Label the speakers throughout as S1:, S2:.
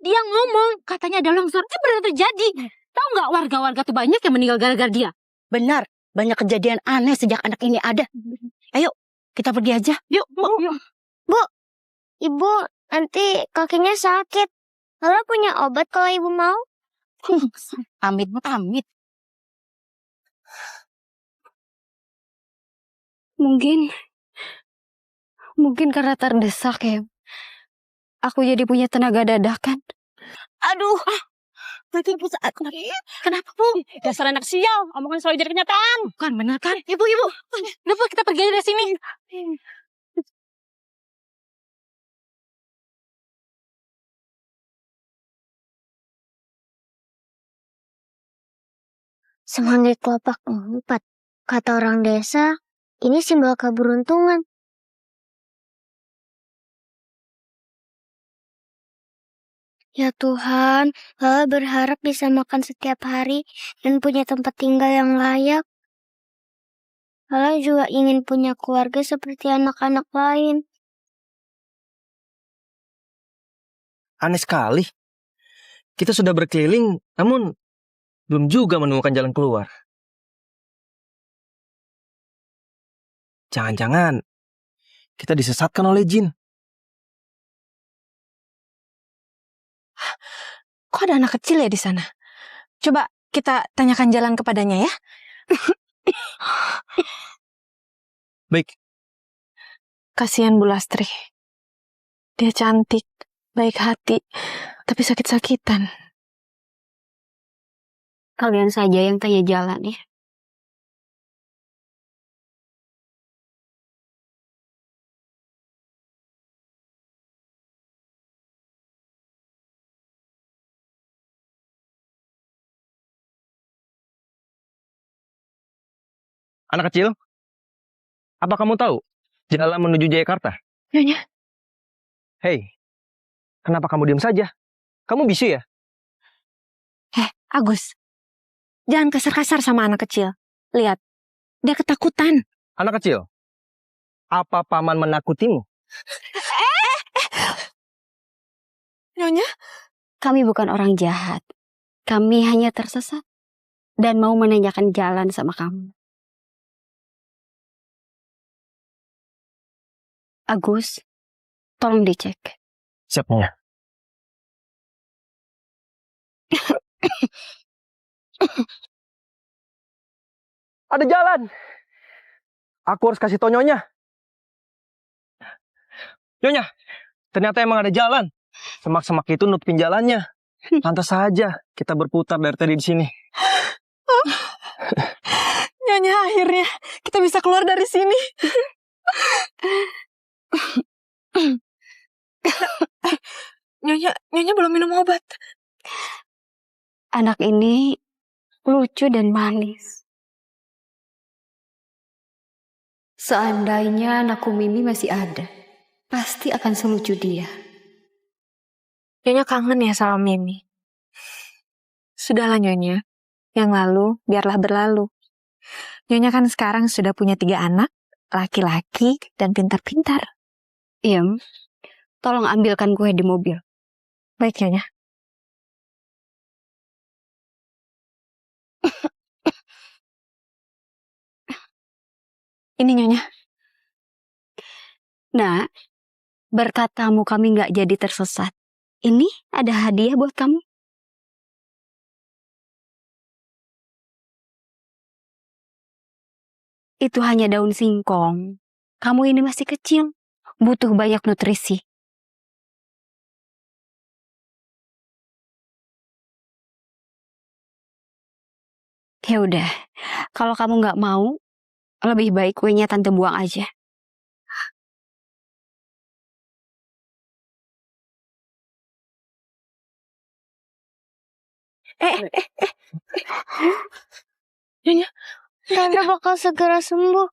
S1: Dia ngomong katanya ada longsor. Itu benar terjadi. Tahu nggak warga-warga tuh banyak yang meninggal gara-gara dia.
S2: Benar, banyak kejadian aneh sejak anak ini ada. Ayo, kita pergi aja.
S1: Yuk, yuk.
S3: Bu, Ibu nanti kakinya sakit. Lalu punya obat kalau Ibu mau?
S2: Amit.
S4: Mungkin karena terdesak ya. Aku jadi punya tenaga dadakan.
S2: Aduh, makin pusat.
S1: Kenapa, Bu?
S5: Dasar anak sial, omongan selalu jadi kenyataan.
S1: Bukan benar kan? Ibu. Udah, Bu, kita pergi aja dari sini.
S3: Semanggi kelopak 4. Kata orang desa, ini simbol keberuntungan. Ya Tuhan, Lala berharap bisa makan setiap hari dan punya tempat tinggal yang layak. Lala juga ingin punya keluarga seperti anak-anak lain.
S6: Aneh sekali. Kita sudah berkeliling, namun belum juga menemukan jalan keluar. Jangan-jangan kita disesatkan oleh jin.
S4: Kok ada anak kecil ya di sana? Coba kita tanyakan jalan kepadanya ya.
S6: Baik,
S4: Kasihan Bu Lastri. Dia cantik, baik hati, tapi sakit-sakitan.
S1: Kalian saja yang tanya jalan ya.
S6: anak kecil. Apa kamu tahu jalan menuju Jayakarta?
S4: Nyonya,
S6: Hei, kenapa kamu diam saja? Kamu bisu ya?
S4: Agus. Jangan kasar-kasar sama anak kecil. Lihat, dia ketakutan.
S6: Anak kecil, apa paman menakutimu?
S4: Nyonya?
S1: Kami bukan orang jahat. Kami hanya tersesat dan mau menanyakan jalan sama kamu. Agus, tolong dicek.
S6: Siapnya? Ada jalan. Aku harus kasih tau Nyonya. Nyonya, ternyata emang ada jalan. Semak-semak itu nutupin jalannya. Pantas saja kita berputar dari tadi di sini.
S4: Nyonya, akhirnya kita bisa keluar dari sini. Nyonya belum minum obat.
S1: Anak ini lucu dan manis. Seandainya anakku Mimi masih ada, pasti akan selucu dia.
S4: Nyonya kangen ya sama Mimi. Sudahlah Nyonya, yang lalu biarlah berlalu. Nyonya kan sekarang sudah punya 3 anak, laki-laki dan pintar-pintar.
S1: Iem, tolong ambilkan kue di mobil.
S4: Baik Nyonya. Ini Nyonya.
S1: Nah, berkat kamu kami nggak jadi tersesat. Ini ada hadiah buat kamu. Itu hanya daun singkong. Kamu ini masih kecil, butuh banyak nutrisi. Ya udah, kalau kamu nggak mau, lebih baik kuenya tante buang aja.
S4: Nyonya.
S3: Tante bakal segera sembuh.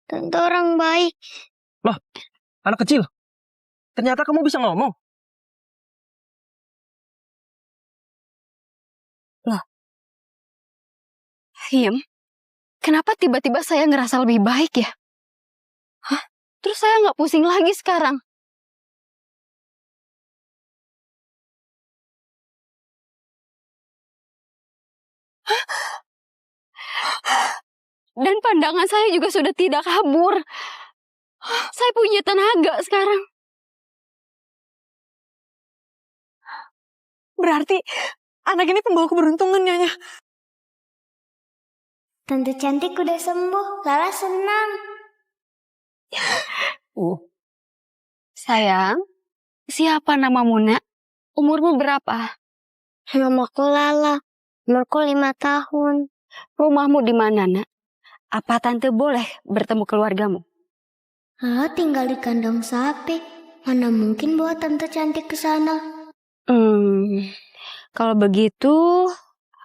S3: Tante orang baik.
S6: Loh, anak kecil. Ternyata kamu bisa ngomong.
S1: Loh. Him, kenapa tiba-tiba saya ngerasa lebih baik ya? Hah? Terus saya nggak pusing lagi sekarang. Dan pandangan saya juga sudah tidak kabur. Saya punya tenaga sekarang.
S4: Berarti anak ini pembawa keberuntungan, Nyonya.
S3: Tante cantik udah sembuh. Lala senang.
S1: Sayang, siapa namamu, Nak? Umurmu berapa?
S3: Namaku Lala. Umurku 5 tahun.
S1: Rumahmu di mana, Nak? Apa tante boleh bertemu keluargamu?
S3: Lala tinggal di kandang sapi. Mana mungkin bawa tante cantik ke sana?
S1: Kalau begitu,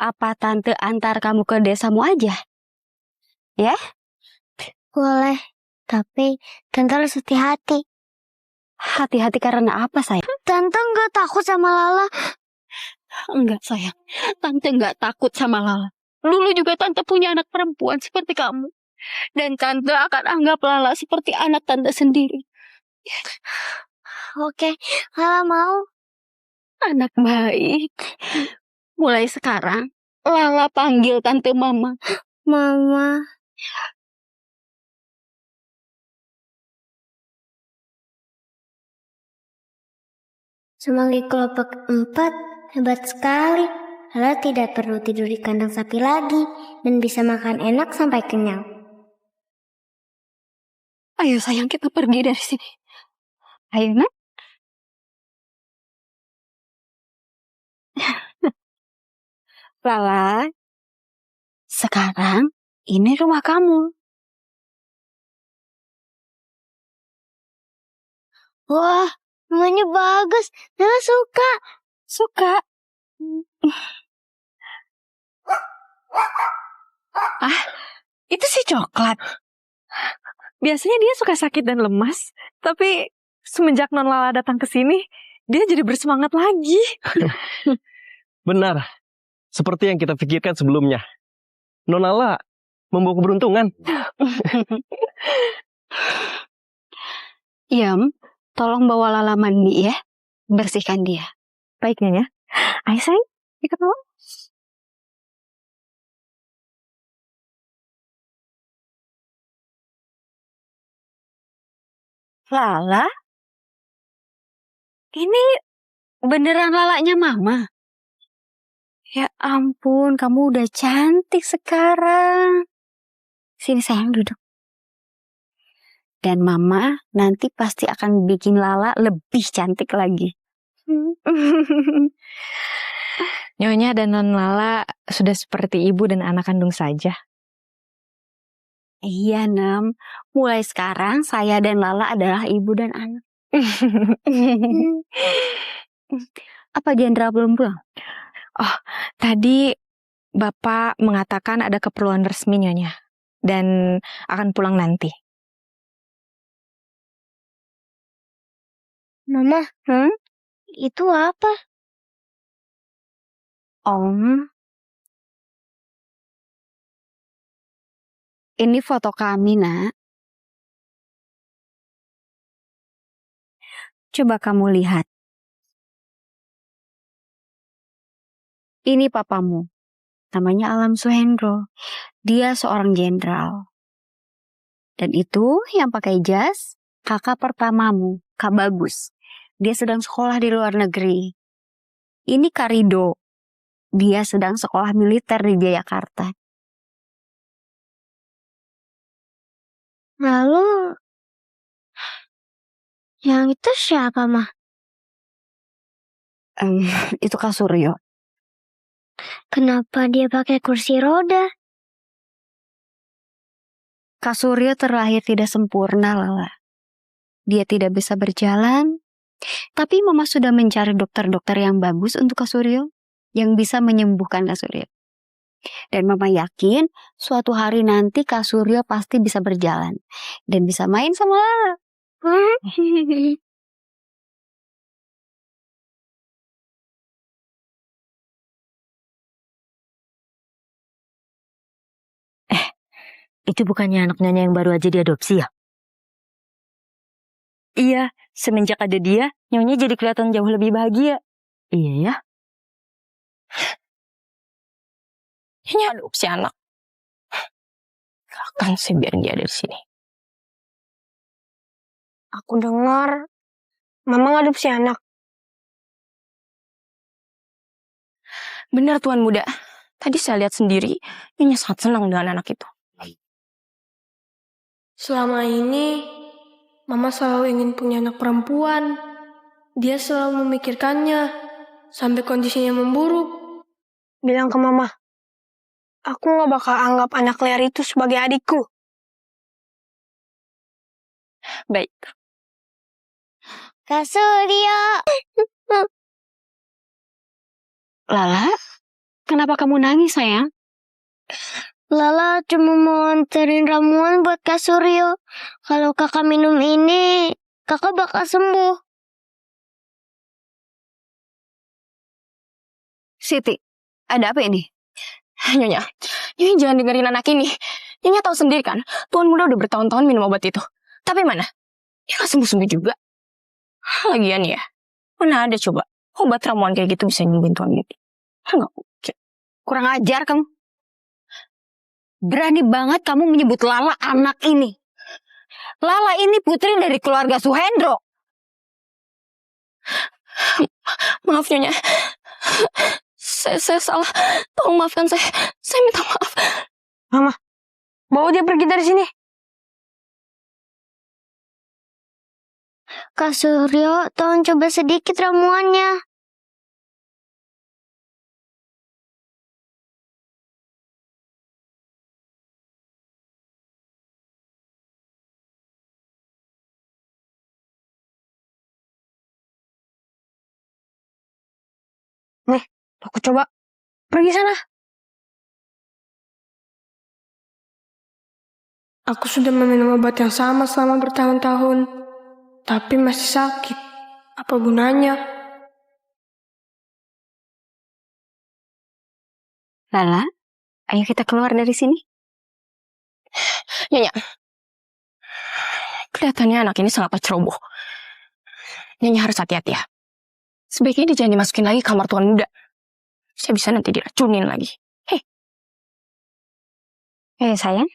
S1: apa tante antar kamu ke desamu aja? Ya?
S3: Boleh. Tapi tante harus hati-hati.
S1: Hati-hati karena apa, sayang?
S3: Tante nggak takut sama Lala.
S1: Enggak, sayang. Tante enggak takut sama Lala. Dulu juga tante punya anak perempuan seperti kamu. Dan tante akan anggap Lala seperti anak tante sendiri.
S3: Oke, Lala mau.
S1: Anak baik. Mulai sekarang, Lala panggil tante Mama.
S3: Mama. Semanggi kelompok 4 hebat sekali. Lala tidak perlu tidur di kandang sapi lagi dan bisa makan enak sampai kenyang.
S1: Ayo sayang, kita pergi dari sini. Ayo, Nak. Lala, sekarang ini rumah kamu.
S3: Wah, rumahnya bagus. Lala suka.
S1: Suka.
S4: Itu si coklat. Biasanya dia suka sakit dan lemas, tapi semenjak Non Lala datang ke sini, dia jadi bersemangat lagi.
S6: Benar. Seperti yang kita pikirkan sebelumnya. Nonala membawa keberuntungan.
S1: Yam, tolong bawa Lala mandi ya. Bersihkan dia.
S4: Baik, Nyonya. Ayo sayang, ikut Mama.
S1: Lala? Ini beneran Lalanya Mama? Ya ampun, kamu udah cantik sekarang. Sini sayang, duduk. Dan Mama nanti pasti akan bikin Lala lebih cantik lagi.
S4: Nyonya dan Non Lala sudah seperti ibu dan anak kandung saja.
S1: Iya, Nem. Mulai sekarang saya dan Lala adalah ibu dan anak. Apa Jendra belum pulang?
S4: Tadi Bapak mengatakan ada keperluan resmi, Nyonya, dan akan pulang nanti.
S3: Mama, itu apa?
S1: Om, ini foto kami, Nak. Coba kamu lihat. Ini papamu. Namanya Alam Suhendro. Dia seorang jenderal. Dan itu yang pakai jas, kakak pertamamu, Kak Bagus. Dia sedang sekolah di luar negeri. Ini Kak Rido. Dia sedang sekolah militer di Jayakarta.
S3: Lalu, yang itu siapa, Mah?
S1: Itu Kak Suryo.
S3: Kenapa dia pakai kursi roda?
S1: Kak Suryo terlahir tidak sempurna, Lala. Dia tidak bisa berjalan, tapi Mama sudah mencari dokter-dokter yang bagus untuk Kak Suryo, yang bisa menyembuhkan Kak Suryo. Dan Mama yakin suatu hari nanti Kak Suryo pasti bisa berjalan dan bisa main sama Lala.
S2: Itu bukannya anak Nyonya yang baru aja diadopsi ya?
S1: Iya, semenjak ada dia, Nyonya jadi kelihatan jauh lebih bahagia.
S2: Iya ya. Ini adopsi anak. Gak akan saya biarin dia ada di sini.
S3: Aku dengar Mama ngadopsi anak.
S2: Benar Tuan Muda. Tadi saya lihat sendiri, Nyonya sangat senang dengan anak itu.
S7: Selama ini, Mama selalu ingin punya anak perempuan. Dia selalu memikirkannya, sampai kondisinya memburuk. Bilang ke Mama, aku gak bakal anggap anak liar itu sebagai adikku.
S2: Baik.
S3: Kak Suryo.
S1: Lala, kenapa kamu nangis sayang?
S3: Lala cuma mau anterin ramuan buat Kak Suryo. Kalau kakak minum ini, kakak bakal sembuh.
S1: Siti, ada apa ini?
S2: Nyonya jangan dengerin anak ini. Nyonya tahu sendiri kan, Tuan Muda udah bertahun-tahun minum obat itu. Tapi mana? Ya gak sembuh-sembuh juga. Lagian ya, mana ada coba obat ramuan kayak gitu bisa nyembuhin Tuan Muda. Enggak mungkin.
S1: Kurang ajar kamu. Berani banget kamu menyebut Lala anak ini. Lala ini putri dari keluarga Suhendro.
S2: Maaf Nyonya. Saya salah. Tolong maafkan saya. Saya minta maaf.
S7: Bawa dia pergi dari sini.
S3: Kak Suryo, tolong coba sedikit ramuannya.
S7: Aku coba. Pergi sana. Aku sudah meminum obat yang sama selama bertahun-tahun. Tapi masih sakit. Apa gunanya?
S1: Lala, ayo kita keluar dari sini.
S2: Nyonya. Kelihatannya anak ini sangat ceroboh. Nyonya harus hati-hati ya. Sebaiknya dia jangan dimasukin lagi kamar Tuan Muda. Saya bisa nanti diracunin lagi.
S1: Sayang.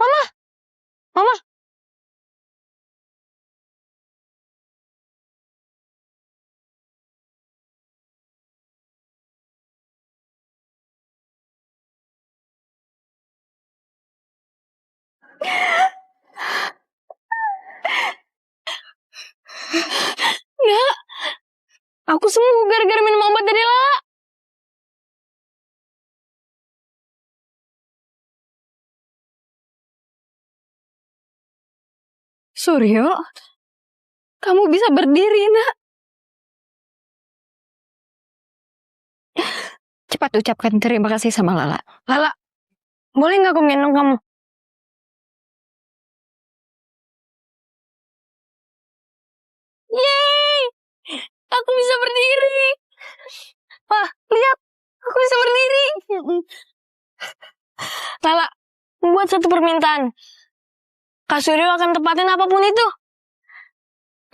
S7: Mama.
S2: Nggak. Aku sembuh gara-gara minum obat dari Lala. Suryo, kamu bisa berdiri, nak.
S1: Cepat ucapkan terima kasih sama Lala.
S7: Lala, boleh nggak aku gendong kamu?
S2: Yeay! Aku bisa berdiri. Wah, lihat. Aku bisa berdiri. Lala, buat satu permintaan. Kak Suryo akan tepatin apapun itu.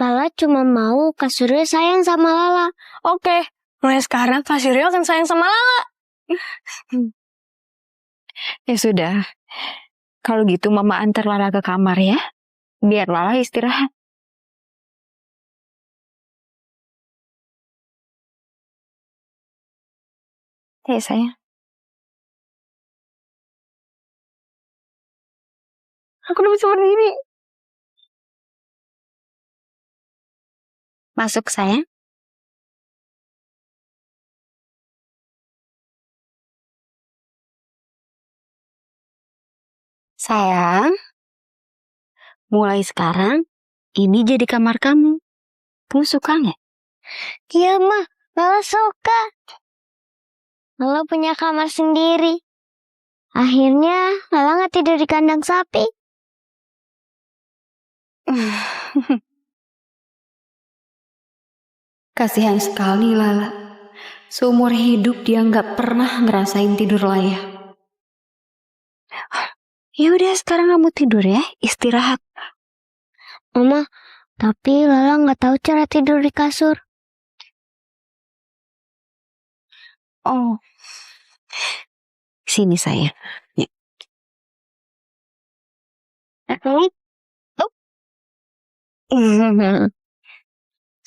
S3: Lala cuma mau Kak Suryo sayang sama Lala.
S2: Oke, mulai sekarang Kak Suryo akan sayang sama Lala.
S1: Ya sudah. Kalau gitu Mama antar Lala ke kamar ya. Biar Lala istirahat. Sayang.
S2: Aku udah bisa berdiri.
S1: Masuk sayang. Sayang, mulai sekarang ini jadi kamar kamu. Kamu suka nggak?
S3: Iya, Ma. Lala suka. Lala punya kamar sendiri. Akhirnya, Lala nggak tidur di kandang sapi.
S1: Kasihan sekali Lala. Seumur hidup dia nggak pernah ngerasain tidur layak. Ya udah sekarang kamu tidur ya, istirahat.
S3: Mama, tapi Lala nggak tahu cara tidur di kasur.
S1: Oh, sini sayang. Ya.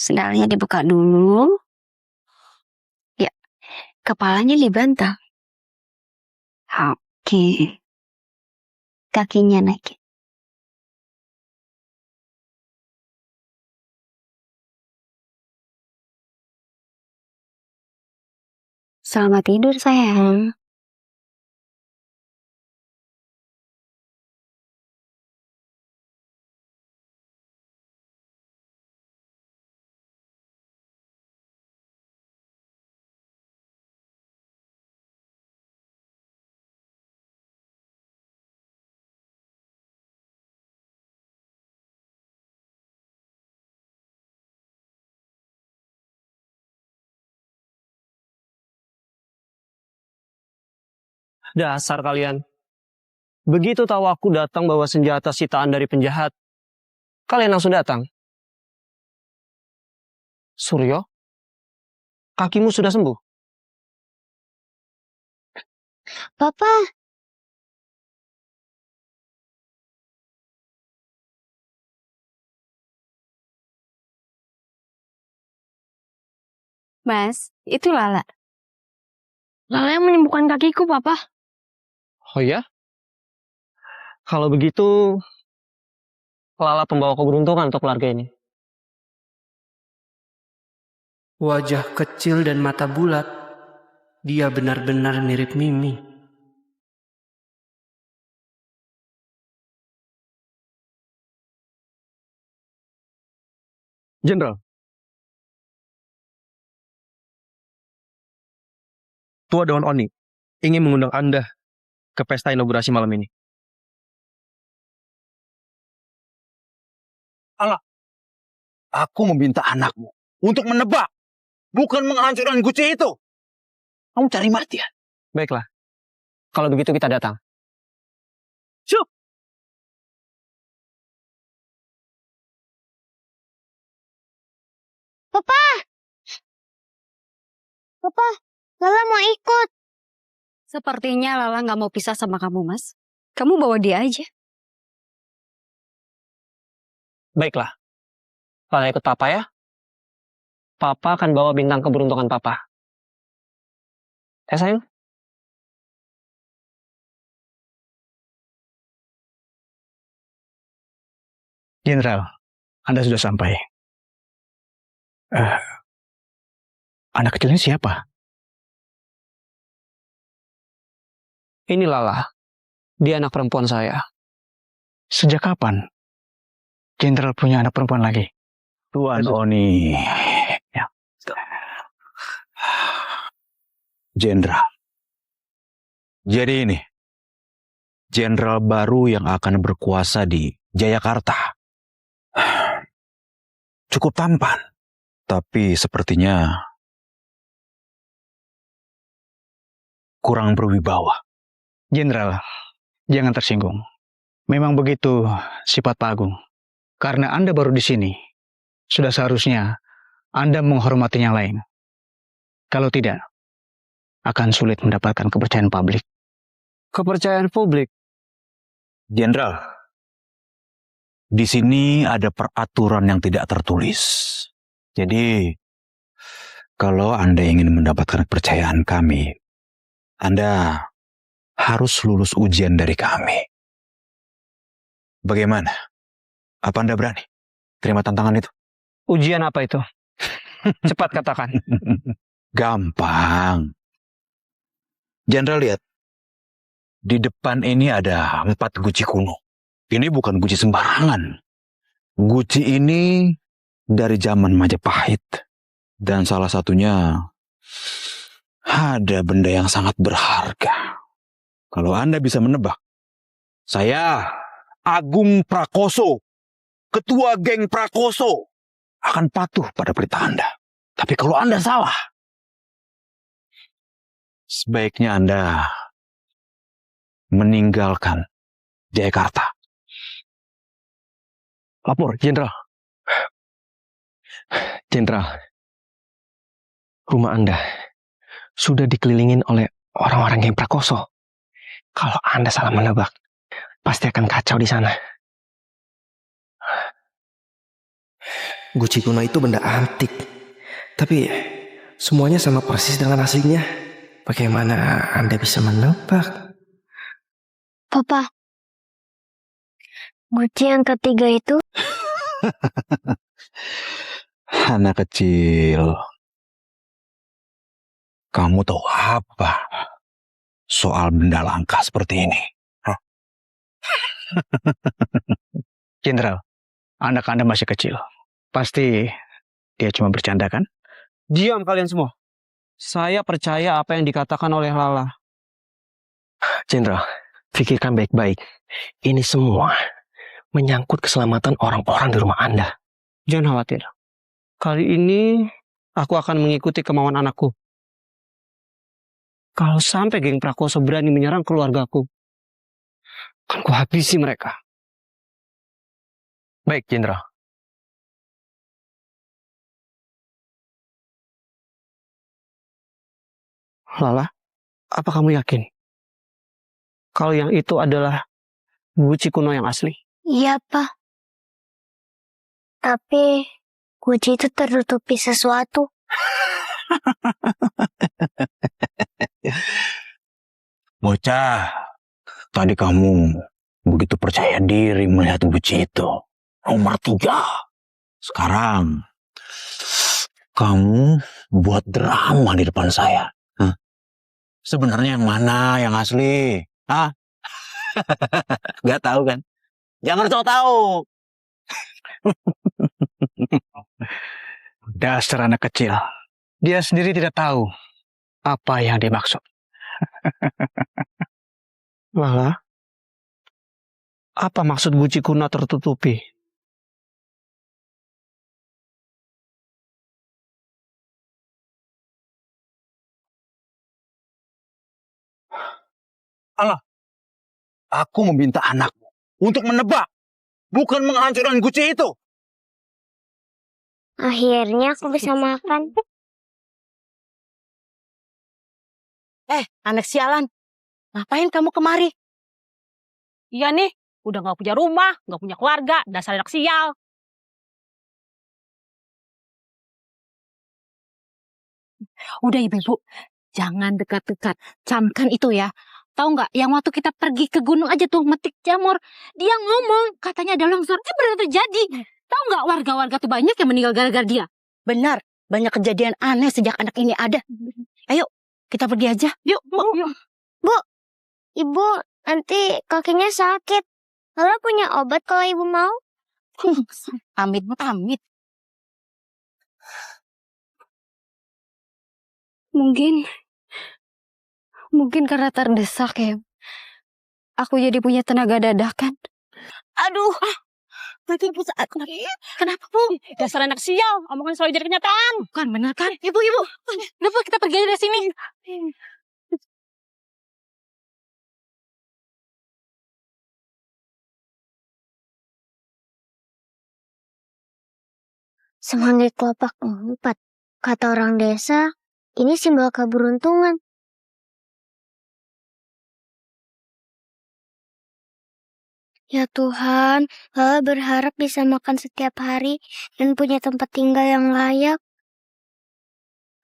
S1: Sendalnya dibuka dulu. Ya, kepalanya dibantal. Oke. Kakinya naikin. Selamat tidur sayang.
S6: Dasar kalian. Begitu tahu aku datang bawa senjata sitaan dari penjahat, kalian langsung datang. Suryo, kakimu sudah sembuh?
S3: Papa,
S1: Mas, itu Lala.
S7: Lala yang menyembuhkan kakiku, Papa.
S6: Oh ya? Kalau begitu, Lala pembawa keberuntungan untuk keluarga ini.
S8: Wajah kecil dan mata bulat, dia benar-benar mirip Mimi.
S6: Jenderal. Tua Daun Oni ingin mengundang Anda ke pesta inaugurasi malam ini.
S9: Aku meminta anakmu untuk menebak, bukan menghancurkan guci itu. Kamu cari mati ya?
S6: Baiklah. Kalau begitu kita datang.
S9: Syuk!
S3: Papa, Lala mau ikut.
S1: Sepertinya Lala nggak mau pisah sama kamu, Mas. Kamu bawa dia aja.
S6: Baiklah. Lala ikut Papa ya. Papa akan bawa bintang keberuntungan Papa. Ya sayang?
S9: Jenderal, Anda sudah sampai. Anak kecilnya siapa?
S6: Ini Lala. Dia anak perempuan saya.
S9: Sejak kapan Jenderal punya anak perempuan lagi? Tuan Oni. Ya. Jenderal. Jadi ini, Jenderal baru yang akan berkuasa di Jayakarta. Cukup tampan, tapi sepertinya kurang berwibawa. Jenderal, jangan tersinggung. Memang begitu sifat Pak Agung. Karena Anda baru di sini, sudah seharusnya Anda menghormati yang lain. Kalau tidak, akan sulit mendapatkan kepercayaan publik.
S6: Kepercayaan publik?
S9: Jenderal, di sini ada peraturan yang tidak tertulis. Jadi, kalau Anda ingin mendapatkan kepercayaan kami, Anda harus lulus ujian dari kami. Bagaimana? Apa Anda berani terima tantangan itu?
S6: Ujian apa itu? Cepat katakan.
S9: Gampang. Jenderal lihat, di depan ini ada 4 guci kuno. Ini bukan guci sembarangan. Guci ini dari zaman Majapahit. Dan salah satunya ada benda yang sangat berharga. Kalau Anda bisa menebak, saya Agung Prakoso ketua geng Prakoso akan patuh pada perintah Anda. Tapi kalau Anda salah, sebaiknya Anda meninggalkan Jayakarta.
S6: Lapor, Jenderal. Jenderal, rumah Anda sudah dikelilingin oleh orang-orang geng Prakoso. Kalau Anda salah menebak, pasti akan kacau di sana.
S10: Guci kuno itu benda antik, tapi semuanya sama persis dengan aslinya. Bagaimana Anda bisa menebak?
S3: Papa, guci yang ketiga itu
S9: Anak kecil, kamu tahu apa soal benda langka seperti ini? Hah?
S6: Jenderal, anak Anda masih kecil. Pasti dia cuma bercanda kan? Diam kalian semua. Saya percaya apa yang dikatakan oleh Lala. Jenderal, pikirkan baik-baik. Ini semua menyangkut keselamatan orang-orang di rumah Anda. Jangan khawatir. Kali ini aku akan mengikuti kemauan anakku. Kalau sampai geng Prakoso berani menyerang keluargaku, akan kuhabisi mereka. Baik, Jenderal. Lala, apa kamu yakin kalau yang itu adalah guci kuno yang asli?
S3: iya, Pak. Tapi guci itu tertutupi sesuatu.
S9: Bocah, tadi kamu begitu percaya diri melihat guci itu. Nomor 3. Sekarang, kamu buat drama di depan saya. Hah? Sebenarnya yang mana yang asli? Hah? Gak tahu kan? Jangan tahu-tahu.
S6: Dasar anak kecil. Dia sendiri tidak tahu apa yang dimaksud. Lala, apa maksud guci kuno tertutupi?
S9: Aku meminta anakmu untuk menebak, bukan menghancurkan guci itu.
S3: Akhirnya aku bisa makan.
S5: Anak sialan. Ngapain kamu kemari? Iya nih, udah gak punya rumah, gak punya keluarga, dasar anak sial. Udah ibu-ibu, jangan dekat-dekat. Camkan itu ya. Tahu nggak, yang waktu kita pergi ke gunung aja tuh metik jamur, dia ngomong katanya ada longsor, benar terjadi. Tahu nggak, warga-warga tuh banyak yang meninggal gara-gara dia. Benar, banyak kejadian aneh sejak anak ini ada. Ayo, kita pergi aja. Yuk, yuk.
S3: Bu, Ibu nanti kakinya sakit. Lala punya obat kalau Ibu mau.
S5: Amit.
S1: Mungkin karena terdesak ya. Aku jadi punya tenaga dadakan.
S5: Aduh, berarti ibu saat kenapa bu? Dasar anak sial, omongan selalu jadi kenyataan. Bukan benar kan? Ibu, kenapa kita pergi aja dari sini?
S3: Semanggi kelopak 4. Kata orang desa, ini simbol keberuntungan. Ya Tuhan, Lala berharap bisa makan setiap hari dan punya tempat tinggal yang layak.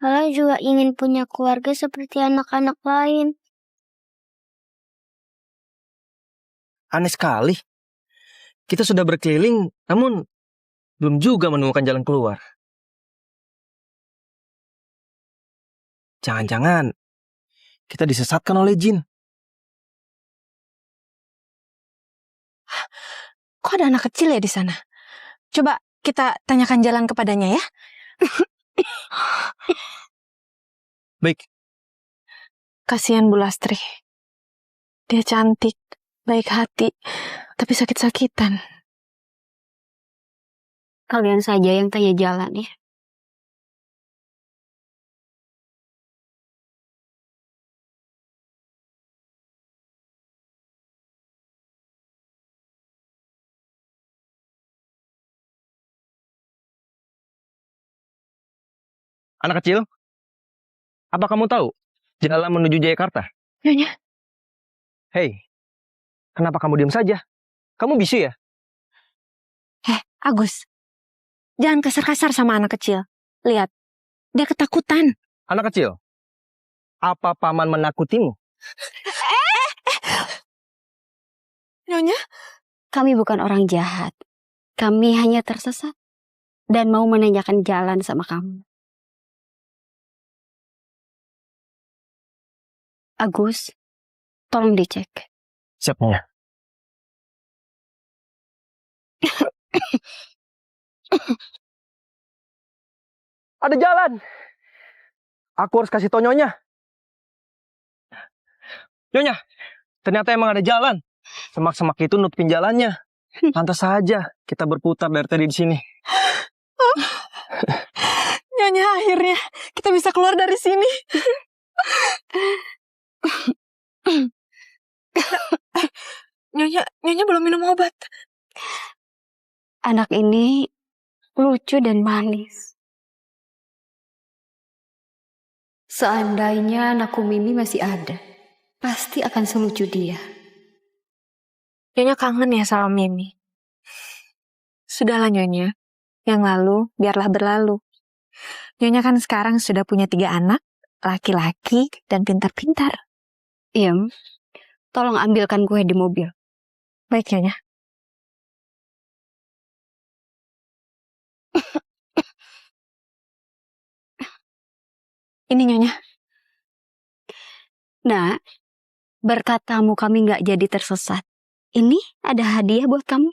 S3: Lala juga ingin punya keluarga seperti anak-anak lain.
S10: Aneh sekali. Kita sudah berkeliling, namun belum juga menemukan jalan keluar. Jangan-jangan kita disesatkan oleh jin.
S4: Kok ada anak kecil ya di sana? Coba kita tanyakan jalan kepadanya ya.
S10: Baik,
S4: Kasihan Bu Lastri. Dia cantik, baik hati, tapi sakit-sakitan.
S1: Kalian saja yang tanya jalan ya.
S10: Anak kecil, apa kamu tahu jalan menuju Jayakarta?
S2: Nyonya,
S10: Hei, kenapa kamu diam saja? Kamu bisu ya?
S4: Agus, jangan kasar-kasar sama anak kecil. Lihat, dia ketakutan.
S10: Anak kecil, apa paman menakutimu?
S2: Nyonya,
S1: Kami bukan orang jahat. Kami hanya tersesat dan mau menanyakan jalan sama kamu. Agus, tolong dicek.
S10: Siapnya. Ada jalan. Aku harus kasih tau Nyonya. Nyonya, ternyata emang ada jalan. Semak-semak itu nutupin jalannya. Pantas saja kita berputar dari tadi di sini.
S2: Nyonya, akhirnya kita bisa keluar dari sini. Nyonya belum minum obat.
S1: Anak ini lucu dan manis. Seandainya anakku Mimi masih ada, pasti akan selucu dia.
S4: Nyonya kangen ya sama Mimi. Sudahlah Nyonya, yang lalu biarlah berlalu. Nyonya kan sekarang sudah punya 3 anak, laki-laki dan pintar-pintar.
S1: Iem, tolong ambilkan kue di mobil.
S4: Baik Nyonya. Ini Nyonya.
S1: Nah, berkat kamu kami nggak jadi tersesat. Ini ada hadiah buat kamu.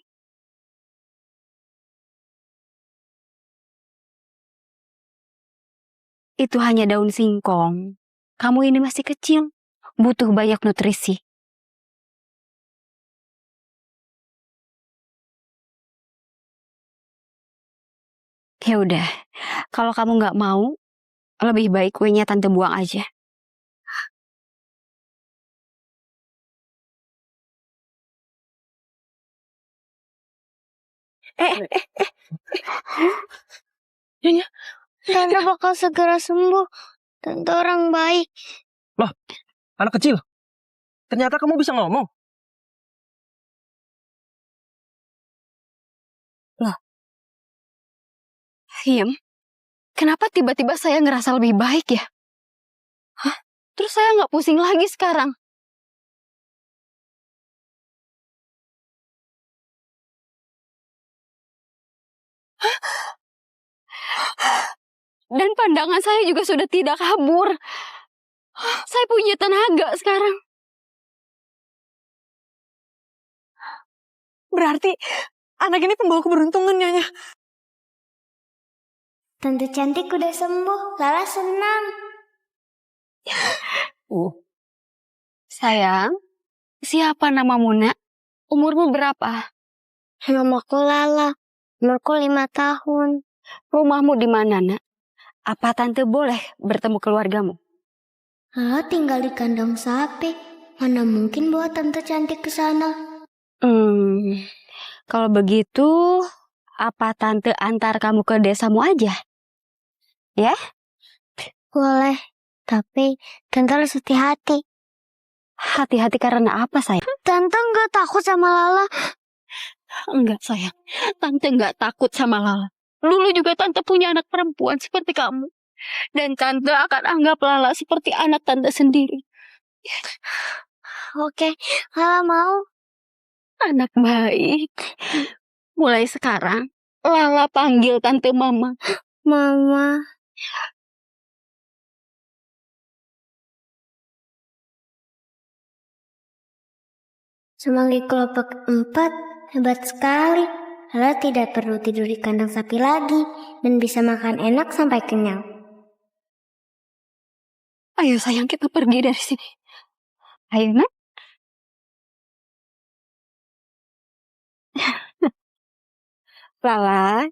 S1: Itu hanya daun singkong. Kamu ini masih kecil, butuh banyak nutrisi. Ya udah, kalau kamu nggak mau, lebih baik kuenya tante buang aja.
S2: Nyonya,
S3: Tante bakal segera sembuh. Tante orang baik.
S10: Anak kecil, ternyata kamu bisa ngomong.
S1: Iem, kenapa tiba-tiba saya ngerasa lebih baik ya? Hah? Terus saya nggak pusing lagi sekarang. Dan pandangan saya juga sudah tidak kabur. Saya punya tenaga sekarang.
S2: berarti anak ini pembawa keberuntungan, Nyonya.
S3: Tante cantik udah sembuh. Lala senang.
S1: Sayang, siapa namamu nak? Umurmu berapa?
S3: Namaku Lala. Umurku 5 tahun.
S1: Rumahmu di mana nak? Apa tante boleh bertemu keluargamu?
S3: Lala tinggal di kandang sapi. Mana mungkin bawa tante cantik ke sana?
S1: Kalau begitu, apa tante antar kamu ke desamu aja? Ya?
S3: Boleh. Tapi tante harus hati-hati.
S1: Hati-hati karena apa sayang?
S3: Tante nggak takut sama Lala.
S1: Enggak sayang, tante enggak takut sama Lala. Dulu juga tante punya anak perempuan seperti kamu. Dan tante akan anggap Lala seperti anak tante sendiri.
S3: Oke, Lala mau.
S1: Anak baik. Mulai sekarang, Lala panggil tante Mama.
S3: Mama. Semanggi kelompok 4 hebat sekali. Lala tidak perlu tidur di kandang sapi lagi dan bisa makan enak sampai kenyang.
S1: Ayo sayang, kita pergi dari sini. Ayo nak. Lala,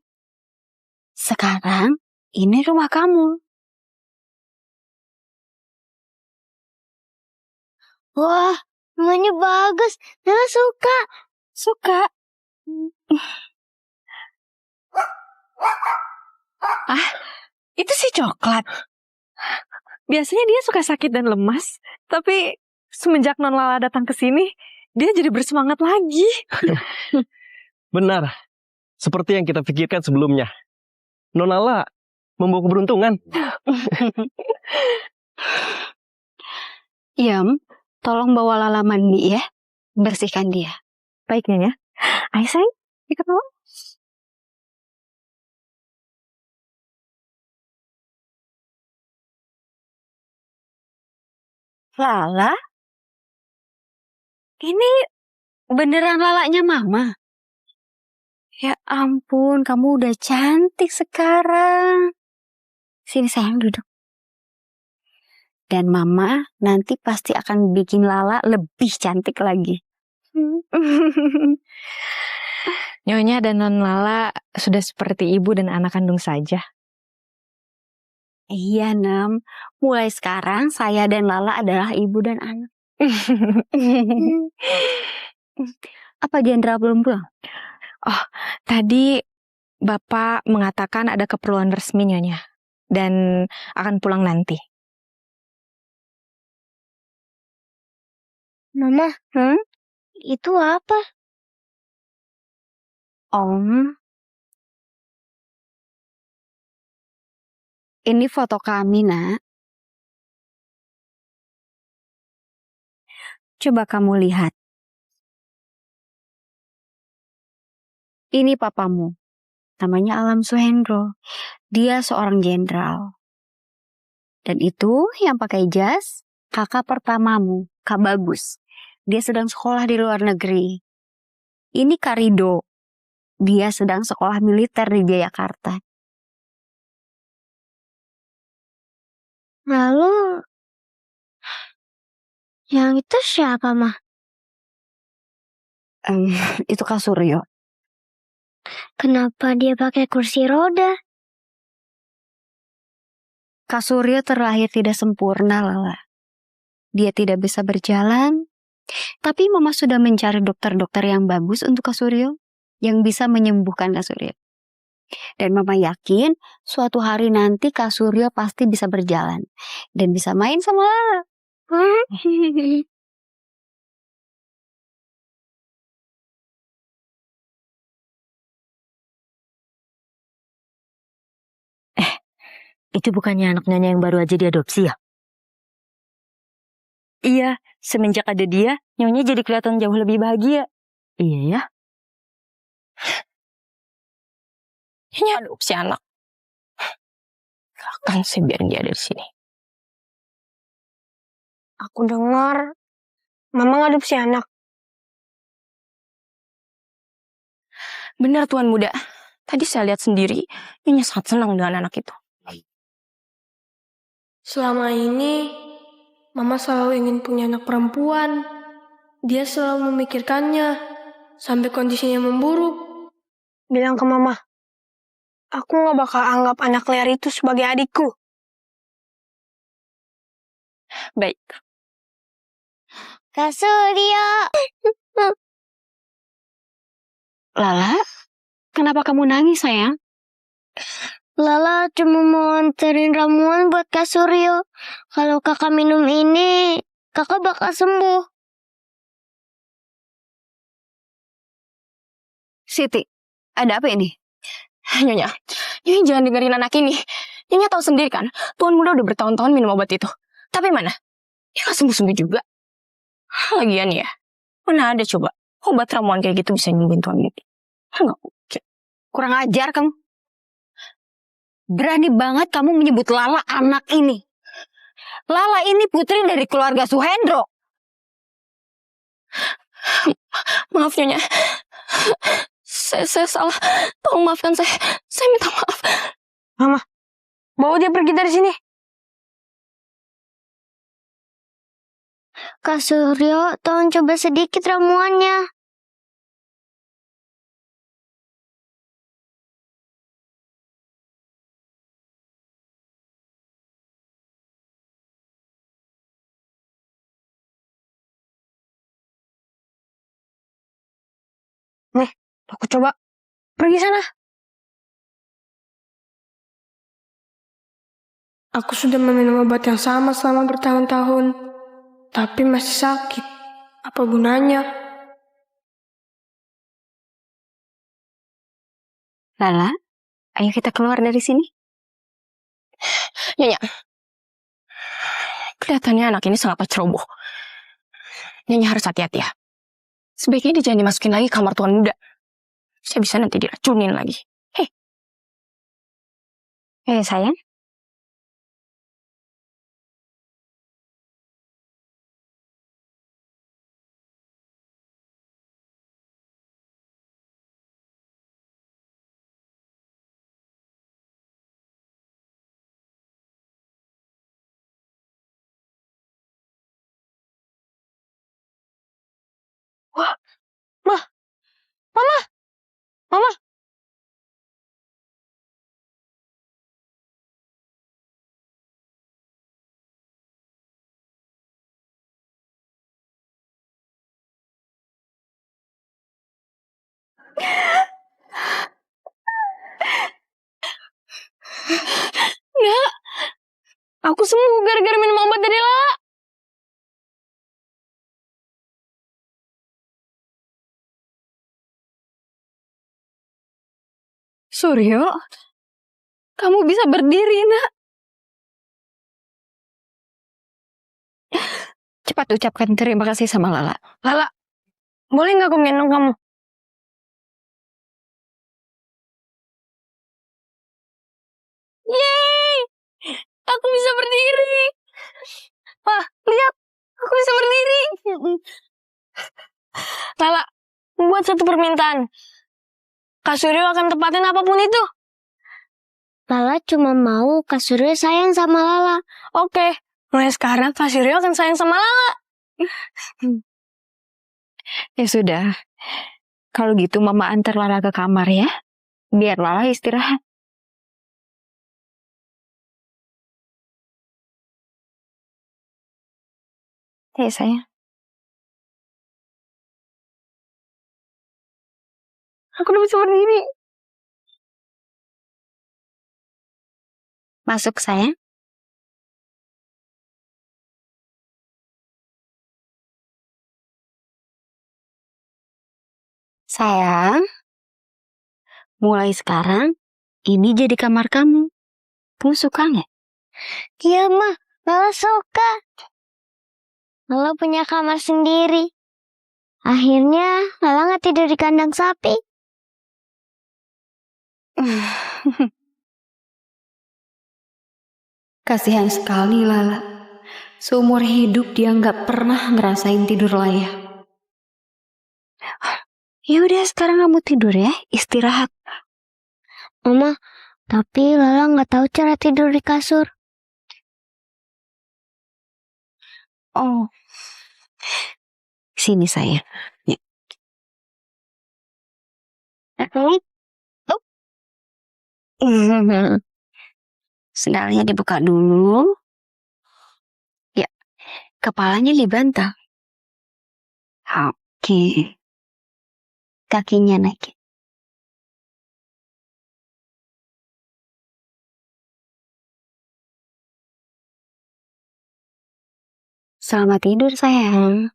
S1: Sekarang ini rumah kamu.
S3: Wah, rumahnya bagus. Nala suka.
S1: Suka?
S4: Itu si coklat. Biasanya dia suka sakit dan lemas, tapi semenjak Non Lala datang ke sini, dia jadi bersemangat lagi.
S10: Benar. Seperti yang kita pikirkan sebelumnya. Nonala membawa keberuntungan.
S1: Yam, tolong bawa Lala mandi ya. Bersihkan dia.
S4: Baik, Nyonya. Ayo sayang, ikut Mama.
S1: Lala? Ini beneran lalanya Mama? Ya ampun, kamu udah cantik sekarang. Sini sayang, duduk. Dan Mama nanti pasti akan bikin Lala lebih cantik lagi.
S4: Nyonya dan Non Lala sudah seperti ibu dan anak kandung saja.
S1: Iya, Nem. Mulai sekarang saya dan Lala adalah ibu dan anak. Apa Jendra belum pulang?
S4: Tadi Bapak mengatakan ada keperluan resmi, Nyonya, dan akan pulang nanti.
S3: Mama, itu apa?
S1: Om, ini foto kami, Nak. Coba kamu lihat. Ini papamu. Namanya Alam Suhendro. Dia seorang jenderal. Dan itu yang pakai jas, kakak pertamamu, Kak Bagus. Dia sedang sekolah di luar negeri. Ini Kak Rido. Dia sedang sekolah militer di Jayakarta.
S3: Lalu, yang itu siapa, Mah?
S1: Itu Kak Suryo.
S3: Kenapa dia pakai kursi roda?
S1: Kak Suryo terlahir tidak sempurna, Lala. Dia tidak bisa berjalan, tapi Mama sudah mencari dokter-dokter yang bagus untuk Kak Suryo, yang bisa menyembuhkan Kak Suryo. Dan Mama yakin suatu hari nanti Kak Suryo pasti bisa berjalan dan bisa main sama Lala.
S5: Itu bukannya anak Nyonya yang baru aja diadopsi ya? Iya, semenjak ada dia, Nyonya jadi kelihatan jauh lebih bahagia. Iya ya?
S2: Nyonya adopsi anak. Gak akan saya biarin dia ada di sini.
S7: Aku dengar Mama ngadopsi anak.
S2: Benar Tuan Muda. Tadi saya lihat sendiri, Nyonya sangat senang dengan anak itu.
S7: Selama ini, Mama selalu ingin punya anak perempuan. Dia selalu memikirkannya, sampai kondisinya memburuk. Bilang ke Mama, aku gak bakal anggap anak liar itu sebagai adikku.
S2: Baik.
S3: Kak Suryo.
S1: Lala, kenapa kamu nangis, sayang?
S3: Lala cuma mau anterin ramuan buat Kak Suryo. Kalau kakak minum ini, kakak bakal sembuh.
S1: Siti, ada apa ini?
S2: Nyonya jangan dengerin anak ini. Nyonya tahu sendiri kan, Tuan Muda udah bertahun-tahun minum obat itu. Tapi mana? Dia gak sembuh-sembuh juga. Lagian ya, mana ada coba obat ramuan kayak gitu bisa nyembuhin Tuan Muda. Nggak mungkin.
S1: Kurang ajar kamu. Berani banget kamu menyebut Lala anak ini. Lala ini putri dari keluarga Suhendro.
S2: Maaf Nyonya. Saya salah. Tolong maafkan saya. Saya minta maaf.
S7: Mama, bawa dia pergi dari sini.
S3: Kak Suryo, tolong coba sedikit ramuannya.
S7: Nih, aku coba. Pergi sana. Aku sudah meminum obat yang sama selama bertahun-tahun. Tapi masih sakit. Apa gunanya?
S1: Lala, ayo kita keluar dari sini.
S2: Nyonya, kelihatannya anak ini sangat ceroboh. Nyonya harus hati-hati ya. Sebaiknya dia jangan dimasukin lagi kamar tuan muda. Bisa nanti diracunin lagi.
S1: Sayang.
S7: Wah, Mama.
S2: Nggak, aku sembuh gara-gara minum obat dari Lala. Suryo, kamu bisa berdiri, nak.
S1: Cepat ucapkan terima kasih sama Lala.
S2: Lala, boleh nggak aku gendong kamu? Yeay, aku bisa berdiri. Wah, lihat, aku bisa berdiri. Lala, buat satu permintaan. Kak Suryo akan tepatin apapun itu.
S3: Lala cuma mau Kak Suryo sayang sama Lala.
S2: Oke, mulai sekarang Kak Suryo akan sayang sama Lala.
S1: Ya sudah. Kalau gitu Mama antar Lala ke kamar ya. Biar Lala istirahat. Sayang.
S2: Aku udah bisa berdiri.
S1: Masuk sayang. Sayang, mulai sekarang ini jadi kamar kamu. Kamu suka nggak?
S3: Iya, Ma. Lala suka. Lala punya kamar sendiri. Akhirnya Lala nggak tidur di kandang sapi.
S1: Kasihan sekali Lala. Seumur hidup dia nggak pernah ngerasain tidur layak. Ya udah sekarang kamu tidur ya, istirahat.
S3: Mama, tapi Lala nggak tahu cara tidur di kasur.
S1: Oh, sini sayang. Ya. Sendalnya dibuka dulu. Ya, kepalanya dibantal. Oke. Kakinya naikin. Selamat tidur sayang.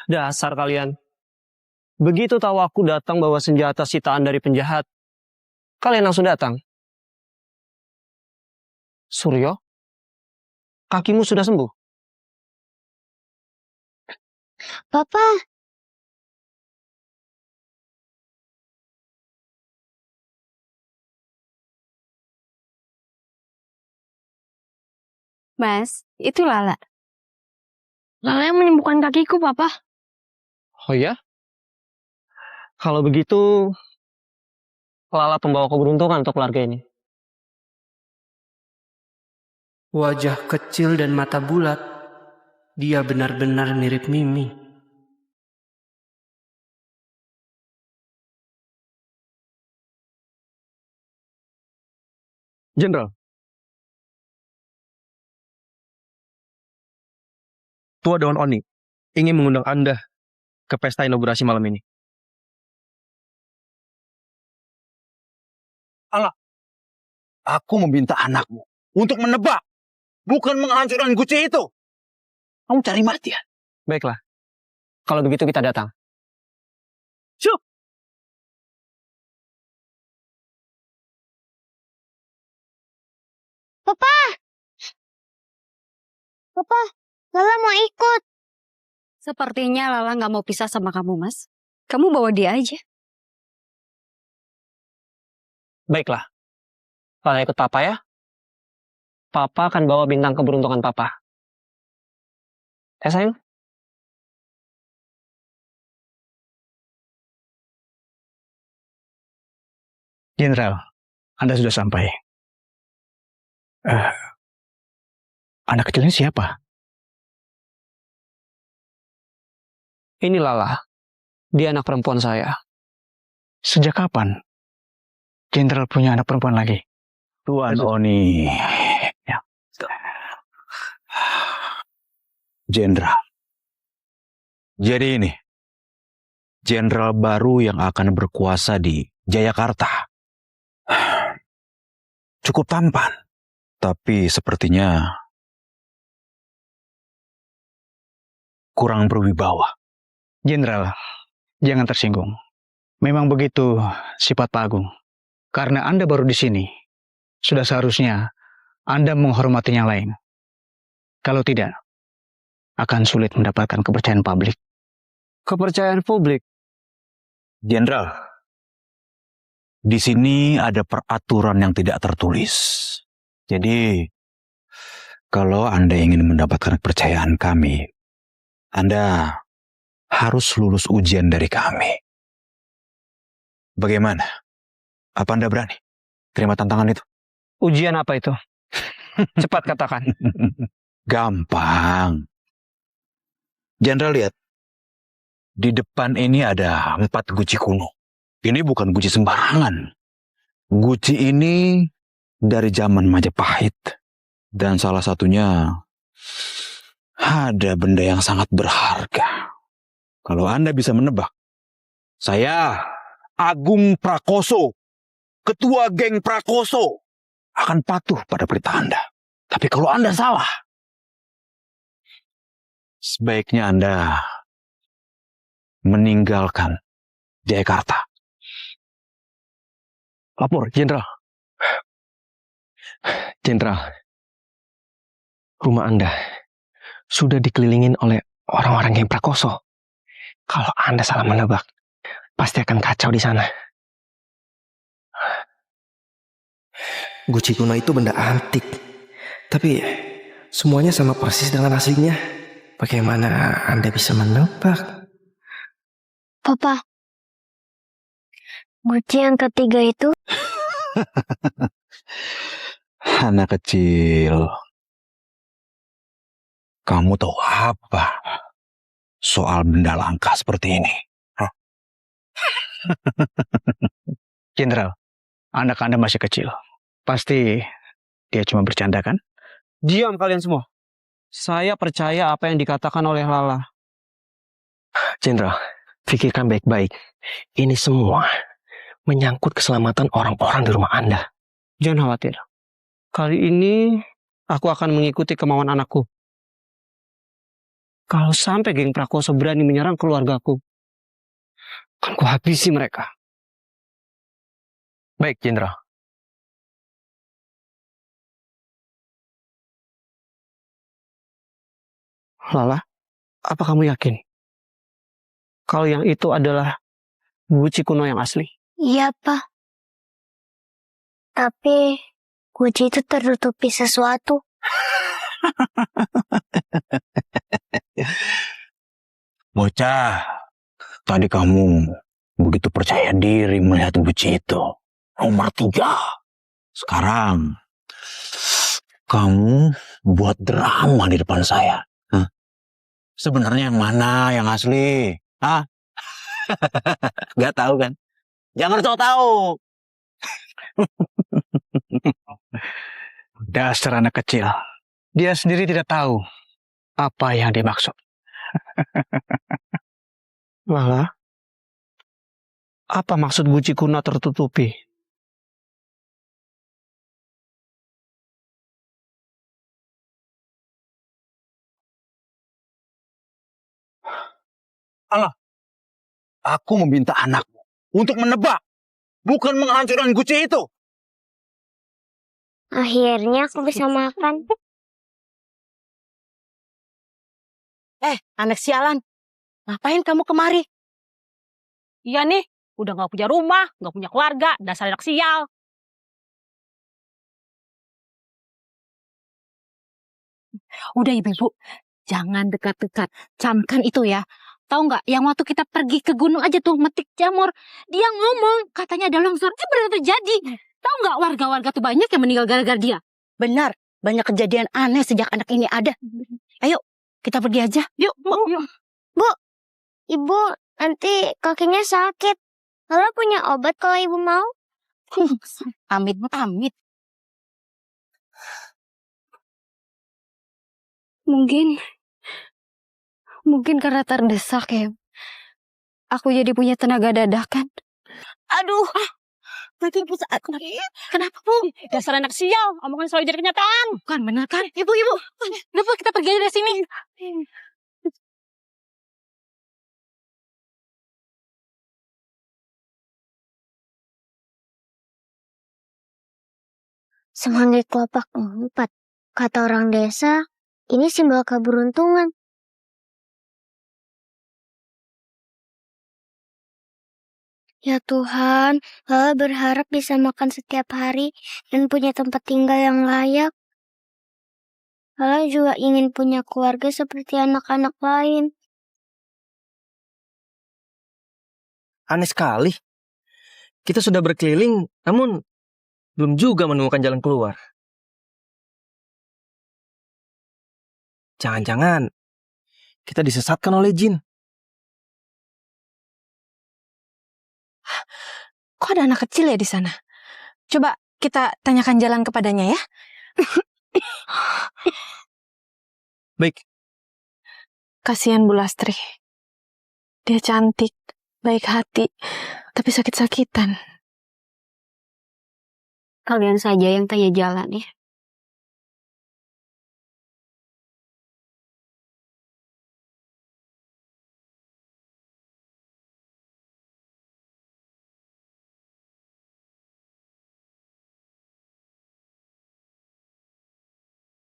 S6: Dasar kalian. Begitu tahu aku datang bawa senjata sitaan dari penjahat, kalian langsung datang. Suryo, kakimu sudah sembuh?
S3: Papa,
S1: Mas, itu Lala.
S2: Lala yang menyembuhkan kakiku, Papa.
S6: Oh ya? Kalau begitu, Lala pembawa keberuntungan untuk keluarga ini.
S8: Wajah kecil dan mata bulat, dia benar-benar mirip Mimi.
S6: Jenderal,
S10: Tua Daun Oni ingin mengundang Anda ke pesta inaugurasi malam ini.
S9: Aku meminta anakmu untuk menebak, bukan menghancurkan guci itu. Kamu cari mati ya?
S6: baiklah. Kalau begitu kita datang.
S9: Syuk!
S3: Papa, Lala mau ikut.
S1: Sepertinya Lala nggak mau pisah sama kamu, Mas. Kamu bawa dia aja.
S6: Baiklah. Lala ikut Papa ya. Papa akan bawa bintang keberuntungan Papa. Ya sayang? Jenderal, Anda sudah sampai. Anak kecilnya siapa? Ini Lala. Dia anak perempuan saya. Sejak kapan Jenderal punya anak perempuan lagi?
S9: Tuan Oni.
S6: Ya.
S9: Jenderal. Jadi ini, jenderal baru yang akan berkuasa di Jayakarta. Cukup tampan, tapi sepertinya kurang berwibawa.
S6: Jenderal, jangan tersinggung. Memang begitu sifat Pak Agung. Karena Anda baru di sini, sudah seharusnya Anda menghormati yang lain. Kalau tidak, akan sulit mendapatkan kepercayaan publik. Kepercayaan publik?
S9: Jenderal, di sini ada peraturan yang tidak tertulis. Jadi, kalau Anda ingin mendapatkan kepercayaan kami, Anda harus lulus ujian dari kami. Bagaimana? Apa Anda berani terima tantangan itu?
S6: Ujian apa itu? Cepat katakan.
S9: Gampang. Jenderal lihat, di depan ini ada 4 guci kuno. Ini bukan guci sembarangan. Guci ini dari zaman Majapahit. Dan salah satunya ada benda yang sangat berharga. Kalau Anda bisa menebak, saya Agung Prakoso, ketua geng Prakoso, akan patuh pada perintah Anda. Tapi kalau Anda salah, sebaiknya Anda meninggalkan Jayakarta.
S10: Lapor, Jenderal. Jenderal, rumah Anda sudah dikelilingin oleh orang-orang geng Prakoso. Kalau Anda salah menebak, pasti akan kacau di sana. Guci kuno itu benda antik, tapi semuanya sama persis dengan aslinya. Bagaimana Anda bisa menebak?
S3: Papa, guci yang ketiga itu
S9: Anak kecil, kamu tahu apa soal benda langka seperti ini? Hah?
S6: Jenderal, anak Anda masih kecil. Pasti dia cuma bercanda kan? Diam kalian semua. Saya percaya apa yang dikatakan oleh Lala.
S10: Jenderal, pikirkan baik-baik. Ini semua menyangkut keselamatan orang-orang di rumah Anda.
S6: Jangan khawatir. Kali ini aku akan mengikuti kemauan anakku. Kalau sampai geng Prakoso berani menyerang keluargaku, akan kuhabisi mereka.
S10: Baik, Jenderal.
S6: Lala, apa kamu yakin kalau yang itu adalah guci kuno yang asli?
S3: iya, Pak. Tapi guci itu tertutupi sesuatu.
S9: Bocah, tadi kamu begitu percaya diri melihat guci itu. Nomor 3. Sekarang, kamu buat drama di depan saya. Hah? Sebenarnya yang mana yang asli? Hah? Gak tahu kan? Jangan sok tahu.
S6: Dasar anak kecil. Dia sendiri tidak tahu apa yang dimaksud. Lala, apa maksud guci kuno tertutupi?
S9: Aku meminta anakmu untuk menebak, bukan menghancurkan guci itu.
S3: Akhirnya aku bisa makan.
S5: Anak sialan. Ngapain kamu kemari? Iya nih, udah gak punya rumah, gak punya keluarga, dasar anak sial. Udah ibu-ibu, jangan dekat-dekat. Camkan itu ya. Tahu nggak, yang waktu kita pergi ke gunung aja tuh metik jamur, dia ngomong katanya ada longsor. Benar terjadi. Tahu nggak, warga-warga tuh banyak yang meninggal gara-gara dia. Benar, banyak kejadian aneh sejak anak ini ada. Ayo, kita pergi aja. Yuk, yuk.
S3: Bu, Ibu, nanti kakinya sakit. Lala punya obat kalau Ibu mau.
S5: Amit.
S1: Mungkin karena terdesak ya. Aku jadi punya tenaga dadakan.
S5: Aduh, makin pusat. Kenapa, Bu? Dasar anak sial, omongan selalu jadi kenyataan. Bukan benar kan? Ibu. Udah, Bu, kita pergi aja dari sini.
S3: Semanggi kelopak 4. Kata orang desa, ini simbol keberuntungan. Ya Tuhan, Lala berharap bisa makan setiap hari dan punya tempat tinggal yang layak. Lala juga ingin punya keluarga seperti anak-anak lain.
S10: Aneh sekali. Kita sudah berkeliling, namun belum juga menemukan jalan keluar. Jangan-jangan kita disesatkan oleh jin.
S4: Kok ada anak kecil ya di sana? Coba kita tanyakan jalan kepadanya ya.
S10: Baik.
S4: Kasihan Bu Lastri. Dia cantik, baik hati, tapi sakit-sakitan.
S1: Kalian saja yang tanya jalan ya.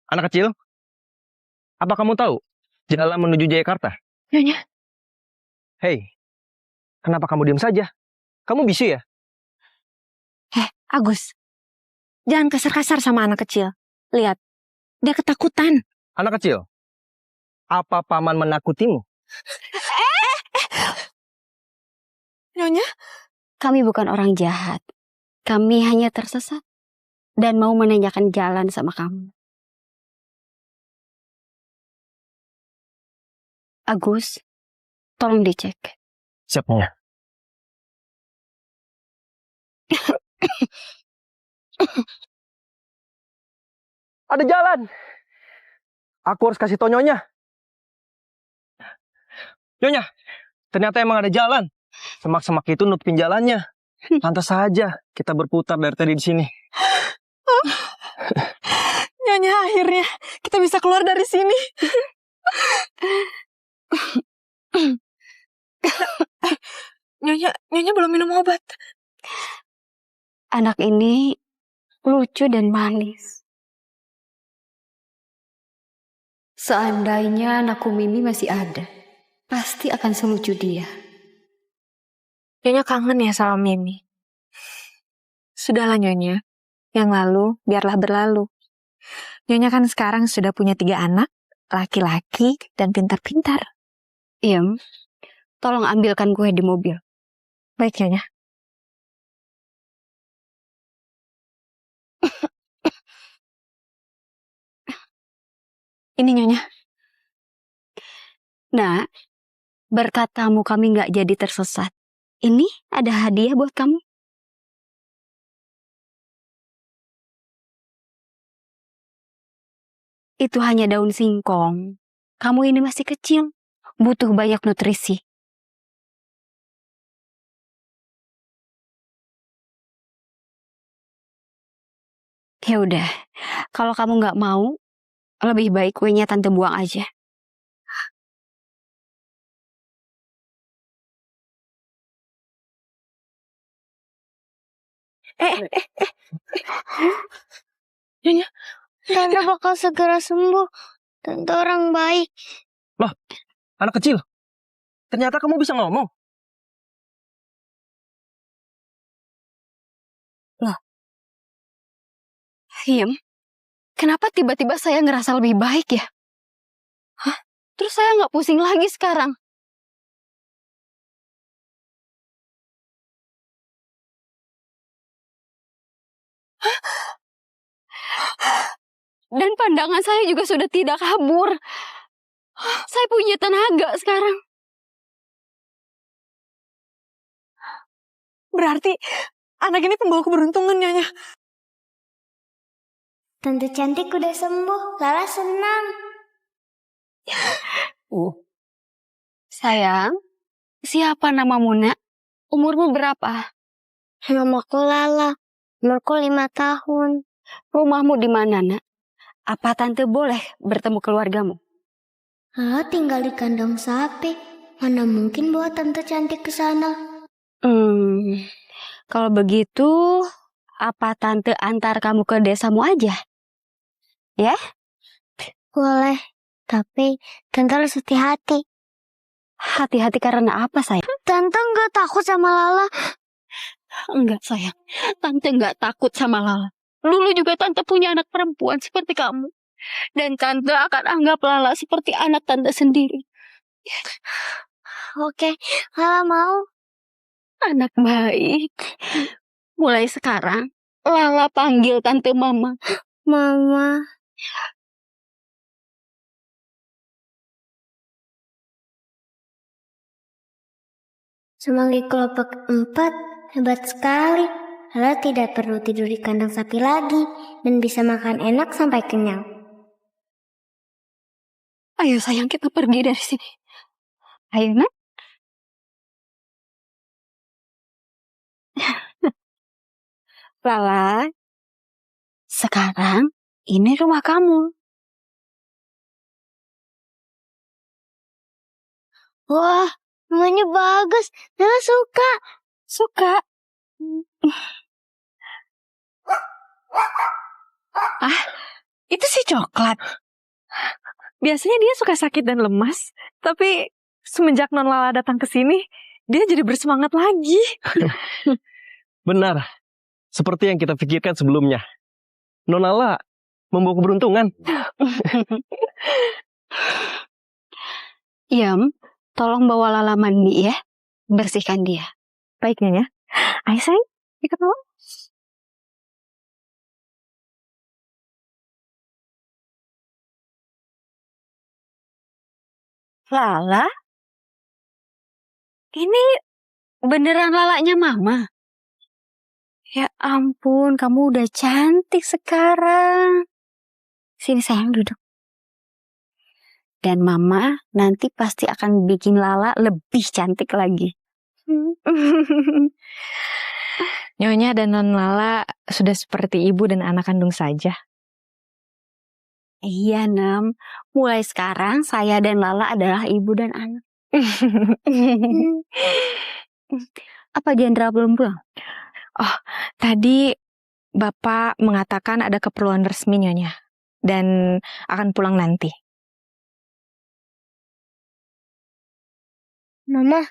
S10: Anak kecil, apa kamu tahu jalan menuju Jayakarta?
S4: Nyonya,
S10: Hei, kenapa kamu diam saja? Kamu bisu ya?
S4: Agus. Jangan kasar-kasar sama anak kecil. Lihat, dia ketakutan.
S10: Anak kecil, apa paman menakutimu?
S4: Nyonya?
S1: Kami bukan orang jahat. Kami hanya tersesat dan mau menanyakan jalan sama kamu. Agus, tolong dicek.
S10: Siap, Nyonya. Ada jalan. Aku harus kasih tau Nyonya. Nyonya, ternyata emang ada jalan. Semak-semak itu nutupin jalannya. Pantas saja kita berputar dari tadi di sini.
S4: Nyonya, akhirnya kita bisa keluar dari sini. Nyonya belum minum obat.
S1: Anak ini lucu dan manis. Seandainya anakku Mimi masih ada, pasti akan selucu dia.
S4: Nyonya kangen ya sama Mimi. Sudahlah Nyonya, yang lalu biarlah berlalu. Nyonya kan sekarang sudah punya 3 anak, laki-laki dan pintar-pintar.
S1: Iem, tolong ambilkan kue di mobil.
S4: Baik, Nyonya. Ini Nyonya.
S1: Nah, berkat kamu kami nggak jadi tersesat. Ini ada hadiah buat kamu. Itu hanya daun singkong. Kamu ini masih kecil, butuh banyak nutrisi. Ya udah, kalau kamu nggak mau, lebih baik kuenya tante buang aja.
S2: Nyonya,
S3: Tante bakal segera sembuh. Tante orang baik.
S10: Anak kecil, ternyata kamu bisa ngomong.
S1: Him, kenapa tiba-tiba saya ngerasa lebih baik ya? Hah? Terus saya nggak pusing lagi sekarang. Dan pandangan saya juga sudah tidak kabur. Saya punya tenaga sekarang.
S4: Berarti anak ini pembawa keberuntungan, Nyonya.
S3: Tante cantik udah sembuh. Lala senang.
S1: Sayang, siapa namamu, Nak? Umurmu berapa?
S3: Namaku Lala. Umurku 5 tahun.
S1: Rumahmu di mana, Nak? Apa tante boleh bertemu keluargamu?
S3: Lala tinggal di kandang sapi. Mana mungkin bawa tante cantik ke sana?
S1: Kalau begitu, apa tante antar kamu ke desamu aja? Ya?
S3: Boleh. Tapi tante harus hati-hati.
S1: Hati-hati karena apa, sayang?
S3: Tante nggak takut sama Lala.
S1: Enggak, sayang. Tante nggak takut sama Lala. Dulu juga tante punya anak perempuan seperti kamu. Dan tante akan anggap Lala seperti anak tante sendiri.
S3: Oke, Lala mau.
S1: Anak baik. Mulai sekarang, Lala panggil tante Mama.
S3: Mama. Semanggi kelompok 4 hebat sekali. Lala tidak perlu tidur di kandang sapi lagi dan bisa makan enak sampai kenyang.
S1: Ayo sayang, kita pergi dari sini. Ayo, Nak. Lala, sekarang ini rumah kamu.
S3: Wah, rumahnya bagus. Lala suka.
S1: Suka.
S4: Itu si coklat. Biasanya dia suka sakit dan lemas, tapi semenjak Non Lala datang ke sini, dia jadi bersemangat lagi.
S10: Benar, seperti yang kita pikirkan sebelumnya. Nonala membawa keberuntungan.
S1: Yam, tolong bawa Lala mandi ya. Bersihkan dia.
S4: Baik, Nyonya. Ayo, sayang, ikut Mama.
S1: Lala? Ini beneran Lalanya Mama? Ya ampun, kamu udah cantik sekarang. Sini sayang, duduk. Dan Mama nanti pasti akan bikin Lala lebih cantik lagi.
S4: Nyonya dan Non Lala sudah seperti ibu dan anak kandung saja.
S1: Iya, Nem. Mulai sekarang saya dan Lala adalah ibu dan anak. Apa Jendra belum pulang?
S4: Tadi Bapak mengatakan ada keperluan resmi, Nyonya, dan akan pulang nanti.
S3: Mama,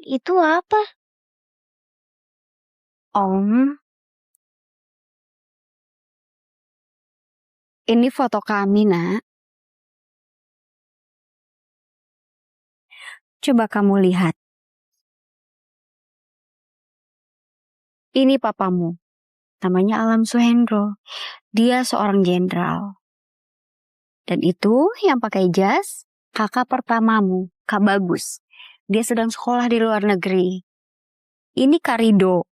S3: itu apa?
S1: Om, ini foto kami, Nak. Coba kamu lihat. Ini papamu. Namanya Alam Suhendro. Dia seorang jenderal. Dan itu yang pakai jas, kakak pertamamu, Kak Bagus. Dia sedang sekolah di luar negeri. Ini Kak Rido.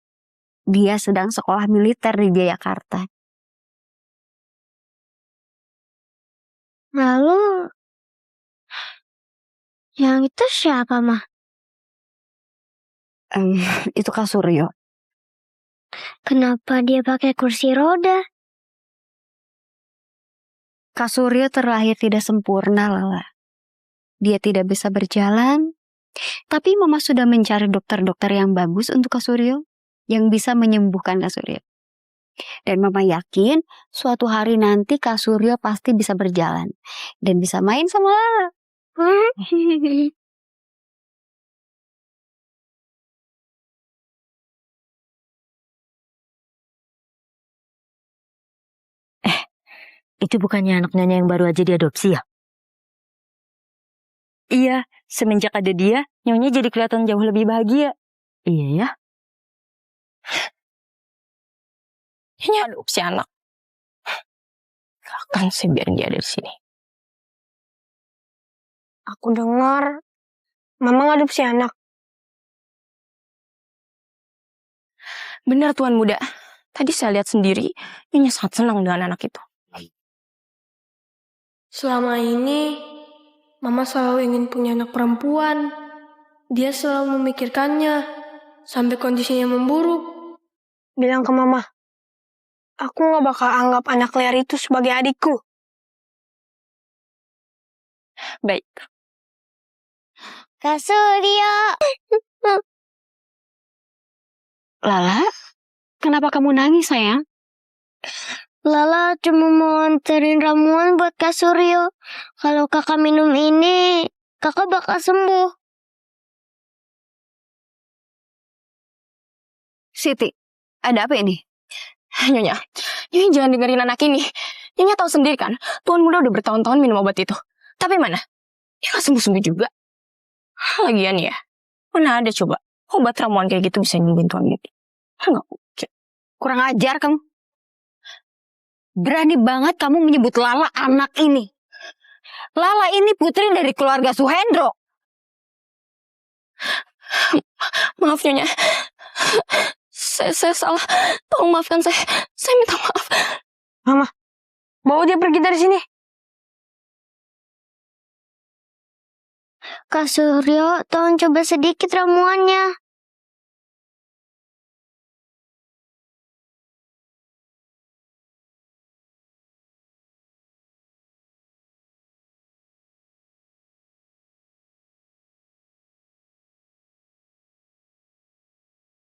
S1: Dia sedang sekolah militer di Jayakarta.
S3: Lalu, yang itu siapa, Mah?
S1: Itu Kak Suryo.
S3: Kenapa dia pakai kursi roda?
S1: Kak Suryo terlahir tidak sempurna, Lala. Dia tidak bisa berjalan, tapi Mama sudah mencari dokter-dokter yang bagus untuk Kak Suryo, yang bisa menyembuhkan Kak Suryo. Dan Mama yakin suatu hari nanti Kak Suryo pasti bisa berjalan dan bisa main sama Lala.
S5: Itu bukannya anak nyonya yang baru aja diadopsi ya? Iya, semenjak ada dia, nyonya jadi kelihatan jauh lebih bahagia. Iya ya?
S2: Ini adopsi anak. Gak akan saya biarin dia ada di sini.
S7: Aku dengar Mama ngadopsi anak.
S2: Benar Tuan Muda. Tadi saya lihat sendiri, Nyonya sangat senang dengan anak itu.
S7: Selama ini, Mama selalu ingin punya anak perempuan. Dia selalu memikirkannya, sampai kondisinya memburuk. Bilang ke Mama, aku gak bakal anggap anak liar itu sebagai adikku.
S2: Baik.
S3: Kak Suryo.
S1: Lala, kenapa kamu nangis, sayang?
S3: Lala cuma mau anterin ramuan buat Kak Suryo. Kalau kakak minum ini, kakak bakal sembuh.
S1: Siti, ada apa ini?
S2: Nyonya jangan dengerin anak ini. Nyonya tahu sendiri kan, Tuan Muda udah bertahun-tahun minum obat itu. Tapi mana? Ya gak sembuh-sembuh juga. Lagian ya, mana ada coba obat ramuan kayak gitu bisa nyembuhin Tuan Muda. Nggak mungkin.
S1: Kurang ajar kamu. Berani banget kamu menyebut Lala anak ini. Lala ini putri dari keluarga Suhendro.
S2: Maaf Nyonya. Saya salah. Tolong maafkan saya. Saya minta maaf.
S7: Mama, bawa dia pergi dari sini.
S3: Kak Suryo, tolong coba sedikit ramuannya.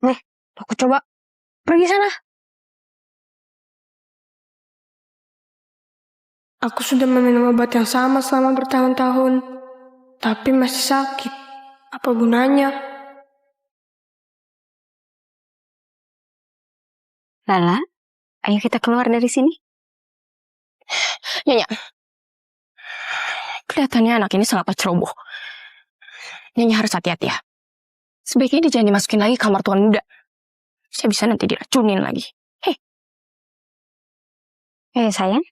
S7: Nih, aku coba. Pergi sana. Aku sudah meminum obat yang sama selama bertahun-tahun. Tapi masih sakit. Apa gunanya?
S1: Lala, ayo kita keluar dari sini.
S2: Nyonya. Kelihatannya anak ini sangat ceroboh. Nyonya harus hati-hati ya. Sebaiknya dia jangan dimasukin lagi ke kamar Tuan Muda. Saya bisa nanti diracunin lagi.
S1: Sayang.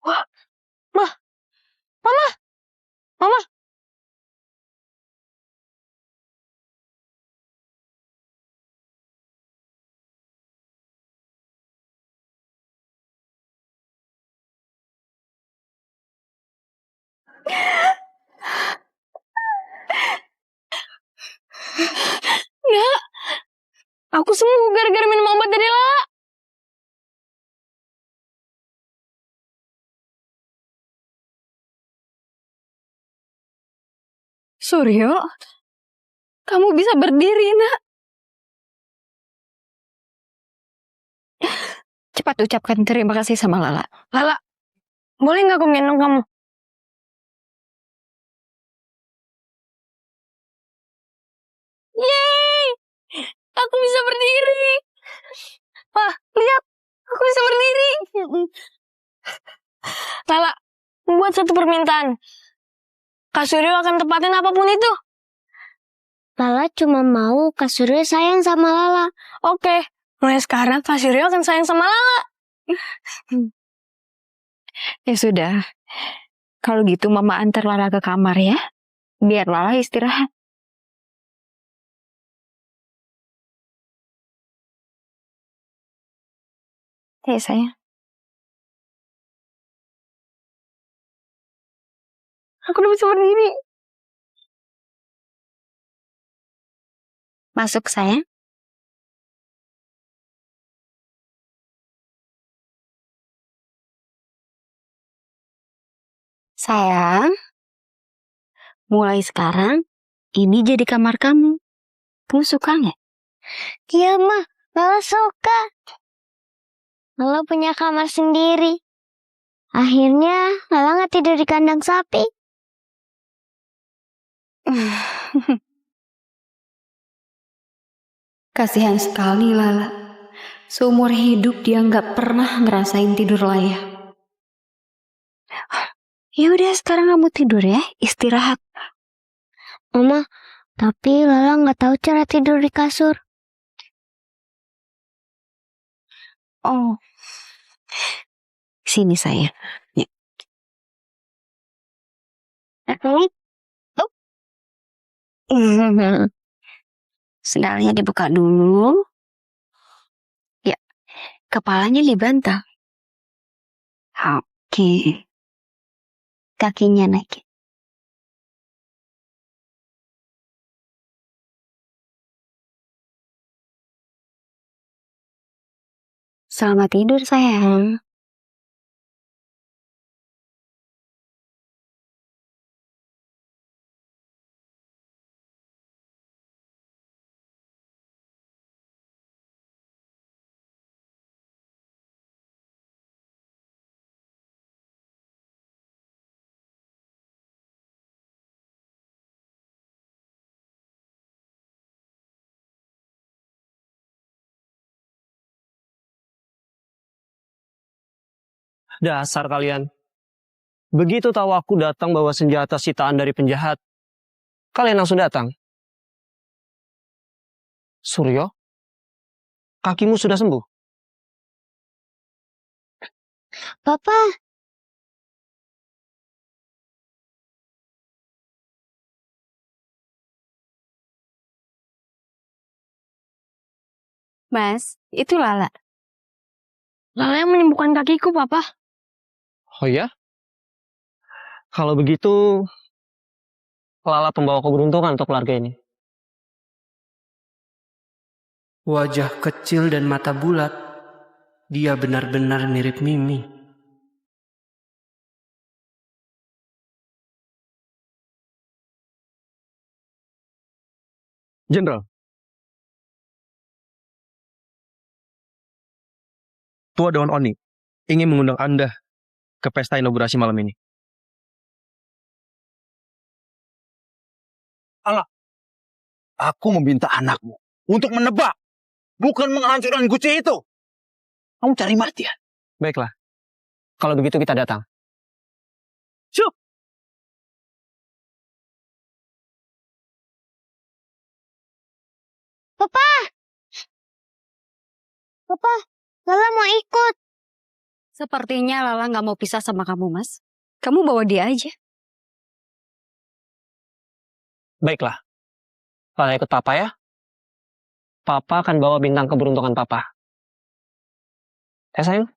S7: Wah, Mama. Mama.
S2: Nggak. Aku sembuh gara-gara minum obat dari Lala. Suryo, kamu bisa berdiri, nak.
S1: Cepat ucapkan terima kasih sama Lala.
S7: Lala, boleh nggak aku gendong kamu?
S2: Aku bisa berdiri. Wah, lihat. Aku bisa berdiri. Lala, buat satu permintaan. Kak Suryo akan tepatin apapun itu.
S3: Lala cuma mau Kak Suryo sayang sama Lala.
S2: Oke, mulai sekarang Kak Suryo akan sayang sama Lala.
S1: Ya sudah. Kalau gitu Mama antar Lala ke kamar ya. Biar Lala istirahat. Sayang.
S2: Aku udah bisa berdiri.
S1: Masuk sayang. Sayang, mulai sekarang ini jadi kamar kamu. Kamu suka nggak?
S3: Iya, Ma. Lala suka. Lala punya kamar sendiri. Akhirnya Lala nggak tidur di kandang sapi.
S1: Kasihan sekali Lala. Seumur hidup dia nggak pernah ngerasain tidur layak. Ya udah sekarang kamu tidur ya, istirahat.
S3: Mama, tapi Lala nggak tahu cara tidur di kasur.
S1: Oh, sini sayang. Ya. Sendalnya dibuka dulu. Ya, kepalanya dibantal. Oke. Kakinya naikin. Selamat tidur sayang.
S6: Dasar kalian. Begitu tahu aku datang bawa senjata sitaan dari penjahat, kalian langsung datang. Suryo, kakimu sudah sembuh?
S3: Papa,
S1: Mas, itu Lala.
S2: Lala yang menyembuhkan kakiku, Papa.
S6: Oh ya? Kalau begitu, Lala pembawa keberuntungan untuk keluarga ini.
S8: Wajah kecil dan mata bulat. Dia benar-benar mirip Mimi.
S10: Jenderal. Tua Daun Oni ingin mengundang Anda ke pesta inaugurasi malam ini.
S9: Aku meminta anakmu untuk menebak, bukan menghancurkan guci itu. Kamu cari mati ya?
S6: Baiklah. Kalau begitu kita datang.
S9: Syuk!
S3: Papa, Lala mau ikut.
S1: Sepertinya Lala nggak mau pisah sama kamu, Mas. Kamu bawa dia aja.
S6: Baiklah. Lala ikut Papa ya. Papa akan bawa bintang keberuntungan Papa. Ya sayang?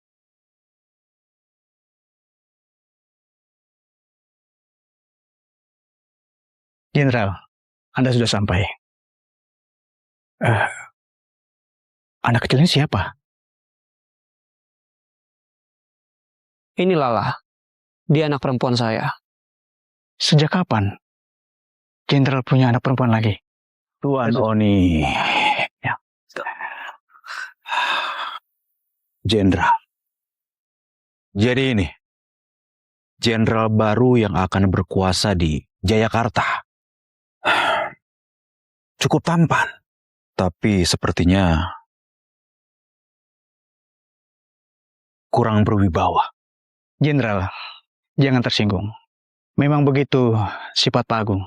S6: Jenderal, Anda sudah sampai. Anak kecilnya siapa? Ini Lala. Dia anak perempuan saya. Sejak kapan Jenderal punya anak perempuan lagi?
S9: Tuan Oni.
S6: Ya.
S9: Jenderal. Jadi ini, jenderal baru yang akan berkuasa di Jayakarta. Cukup tampan, Tapi sepertinya kurang berwibawa.
S6: Jenderal, jangan tersinggung. Memang begitu sifat Pak Agung.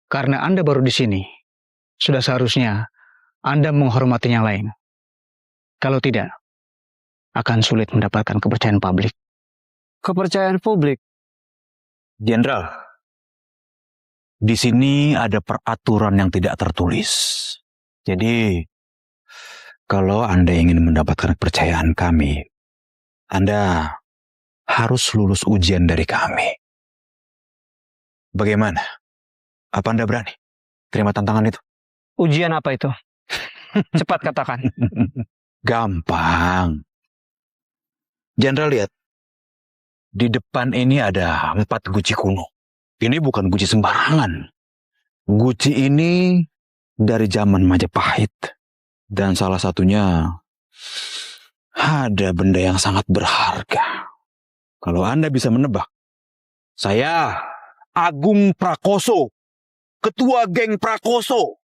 S6: Karena Anda baru di sini, sudah seharusnya Anda menghormati yang lain. Kalau tidak, akan sulit mendapatkan kepercayaan publik. Kepercayaan publik?
S9: Jenderal, di sini ada peraturan yang tidak tertulis. Jadi, kalau Anda ingin mendapatkan kepercayaan kami, Anda harus lulus ujian dari kami. Bagaimana? Apa Anda berani terima tantangan itu?
S6: Ujian apa itu? Cepat katakan.
S9: Gampang. Jenderal lihat, di depan ini ada 4 guci kuno. Ini bukan guci sembarangan. Guci ini dari zaman Majapahit. Dan salah satunya ada benda yang sangat berharga. Kalau Anda bisa menebak, saya Agung Prakoso, ketua geng Prakoso,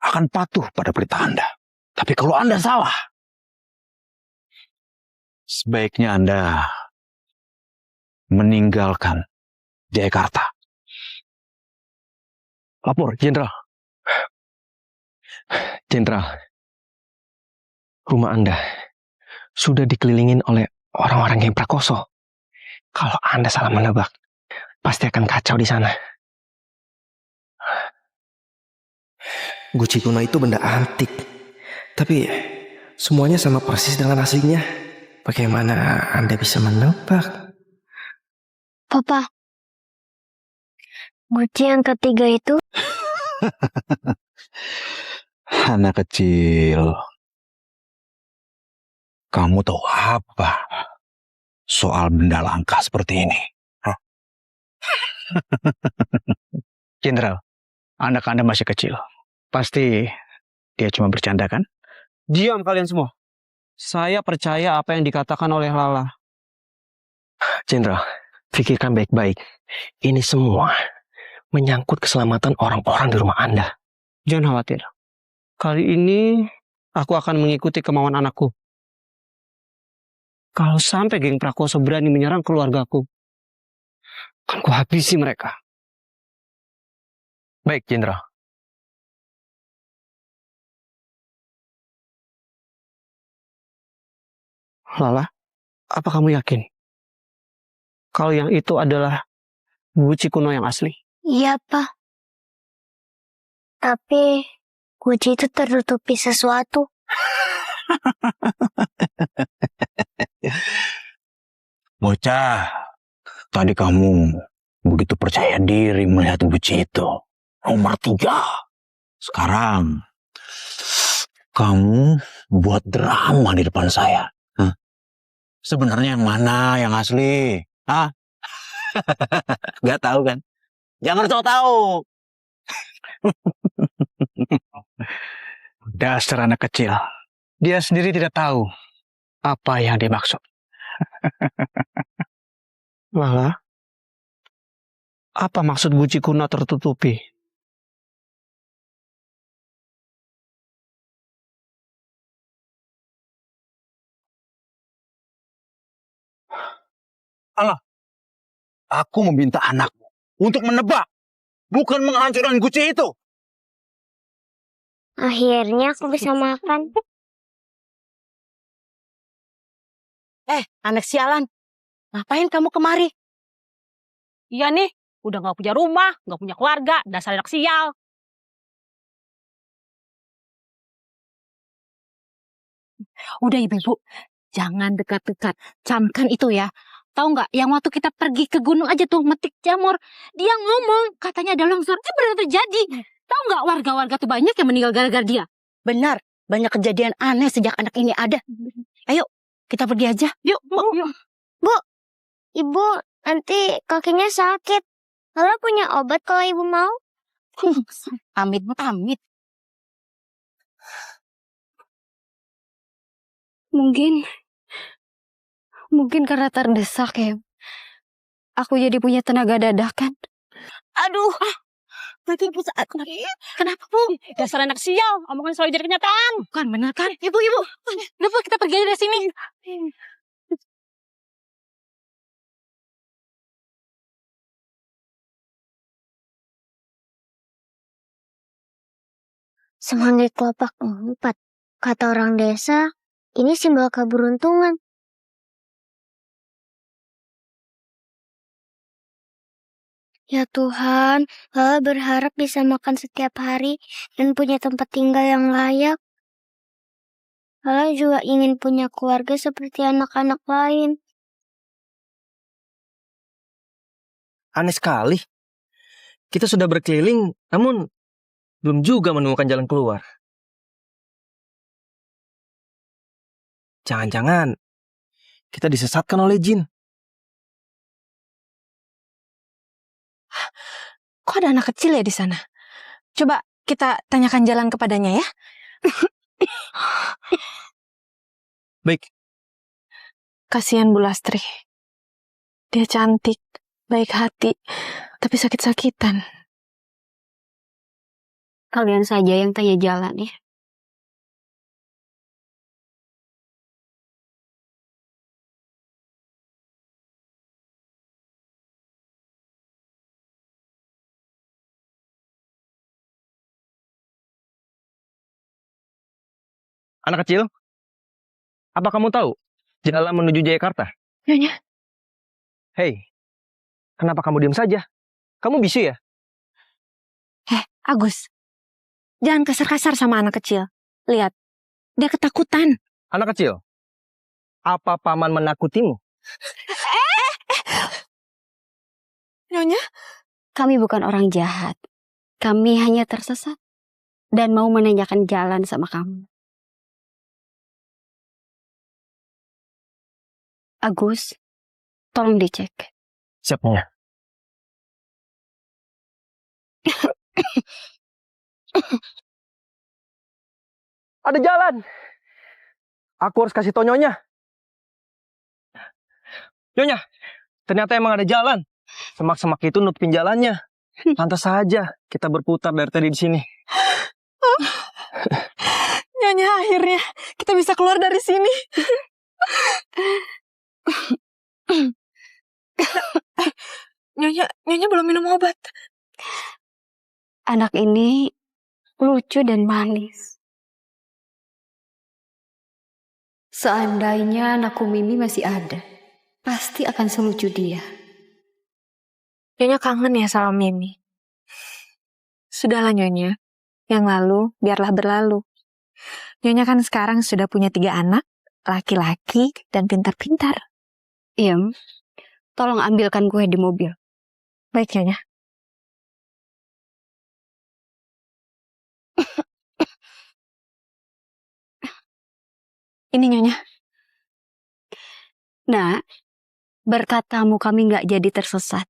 S9: akan patuh pada perintah Anda. Tapi kalau Anda salah, sebaiknya Anda meninggalkan Jakarta.
S10: Lapor, Jenderal. Jenderal, rumah Anda sudah dikelilingin oleh orang-orang geng Prakoso. Kalau Anda salah menebak, pasti akan kacau di sana.
S11: Guci kuno itu benda antik, tapi semuanya sama persis dengan aslinya. Bagaimana Anda bisa menebak?
S3: Papa, guci yang ketiga itu
S9: Anak kecil, kamu tahu apa soal benda langka seperti ini? Hah?
S6: Jenderal, anak Anda masih kecil. Pasti dia cuma bercanda kan?
S8: Diam kalian semua. Saya percaya apa yang dikatakan oleh Lala.
S10: Jenderal, pikirkan baik-baik. Ini semua menyangkut keselamatan orang-orang di rumah Anda.
S8: Jangan khawatir. Kali ini aku akan mengikuti kemauan anakku. Kalau sampai geng Prakoso berani menyerang keluargaku, akan kuhabisi mereka.
S10: Baik, Jenderal.
S8: Lala, apa kamu yakin kalau yang itu adalah guci kuno yang asli?
S3: iya, Pak. Tapi guci itu tertutupi sesuatu.
S9: Bocah, tadi kamu begitu percaya diri melihat guci itu. Nomor 3. Sekarang, kamu buat drama di depan saya. Hah? Sebenarnya yang mana yang asli? Hah? Gak tahu kan? Jangan tahu.
S6: Dasar anak kecil. Dia sendiri tidak tahu apa yang dimaksud.
S8: Lala, apa maksud guci kuno tertutupi?
S9: Aku meminta anakmu untuk menebak, bukan menghancurkan guci itu.
S3: Akhirnya aku bisa makan.
S5: Anak sialan. Ngapain kamu kemari? Iya nih, udah gak punya rumah, gak punya keluarga, dasar anak sial. Udah ibu-ibu, jangan dekat-dekat. Camkan itu ya. Tahu nggak, yang waktu kita pergi ke gunung aja tuh metik jamur, dia ngomong katanya ada longsor, itu benar terjadi. Tahu nggak, warga-warga tuh banyak yang meninggal gara-gara dia. Benar, banyak kejadian aneh sejak anak ini ada. Ayo, kita pergi aja. Yuk, yuk.
S3: Bu, Ibu nanti kakinya sakit. Lala punya obat kalau Ibu mau.
S5: Amit.
S1: Mungkin karena terdesak ya. Aku jadi punya tenaga dadakan.
S5: Aduh, Berarti ibu saat kenapa bu? Dasar anak sial, omongan selalu jadi kenyataan. Bukan benar kan? Ibu. Kenapa kita pergi aja dari sini?
S3: Semanggi kelopak 4. Kata orang desa, ini simbol keberuntungan. Ya Tuhan, Lala berharap bisa makan setiap hari dan punya tempat tinggal yang layak. Lala juga ingin punya keluarga seperti anak-anak lain.
S11: Aneh sekali. Kita sudah berkeliling, namun belum juga menemukan jalan keluar. Jangan-jangan kita disesatkan oleh jin.
S4: Kok ada anak kecil ya di sana? Coba kita tanyakan jalan kepadanya ya.
S11: Baik,
S4: Kasihan Bu Lastri. Dia cantik, baik hati, tapi sakit-sakitan.
S1: Kalian saja yang tanya jalan ya.
S11: anak kecil. Apa kamu tahu jalan menuju Jayakarta?
S4: Nyonya,
S11: Hei, kenapa kamu diam saja? Kamu bisu ya?
S4: Agus. Jangan kasar-kasar sama anak kecil. Lihat, dia ketakutan.
S11: Anak kecil, apa paman menakutimu?
S4: Nyonya?
S1: Kami bukan orang jahat. Kami hanya tersesat dan mau menanyakan jalan sama kamu. Agus, tolong dicek.
S11: Siapnya. Ada jalan. Aku harus kasih tau Nyonya. Nyonya, ternyata emang ada jalan. Semak-semak itu nutupin jalannya. Pantas saja kita berputar dari tadi di sini.
S4: Nyonya, akhirnya kita bisa keluar dari sini. Nyonya belum minum obat.
S1: Anak ini lucu dan manis. Seandainya anakku Mimi masih ada, pasti akan selucu dia.
S4: Nyonya kangen ya sama Mimi. Sudahlah Nyonya, yang lalu biarlah berlalu. Nyonya kan sekarang sudah punya 3 anak, laki-laki dan pintar-pintar.
S1: Iem, tolong ambilkan kue di mobil.
S4: Baik Nyonya. Ini Nyonya.
S1: Nah, berkat kamu kami nggak jadi tersesat.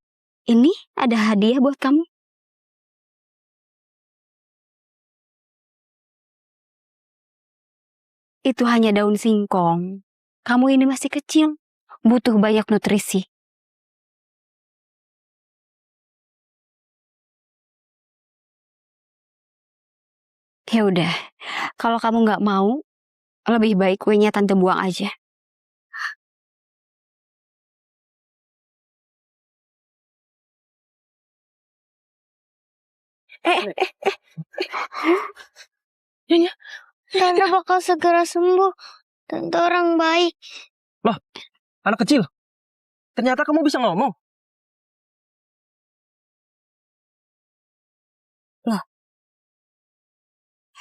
S1: Ini ada hadiah buat kamu. Itu hanya daun singkong. Kamu ini masih kecil, butuh banyak nutrisi. Ya udah, kalau kamu nggak mau, lebih baik kuenya tante buang aja.
S4: Nyonya,
S3: Tante bakal segera sembuh. Tante orang baik.
S11: Anak kecil, ternyata kamu bisa ngomong.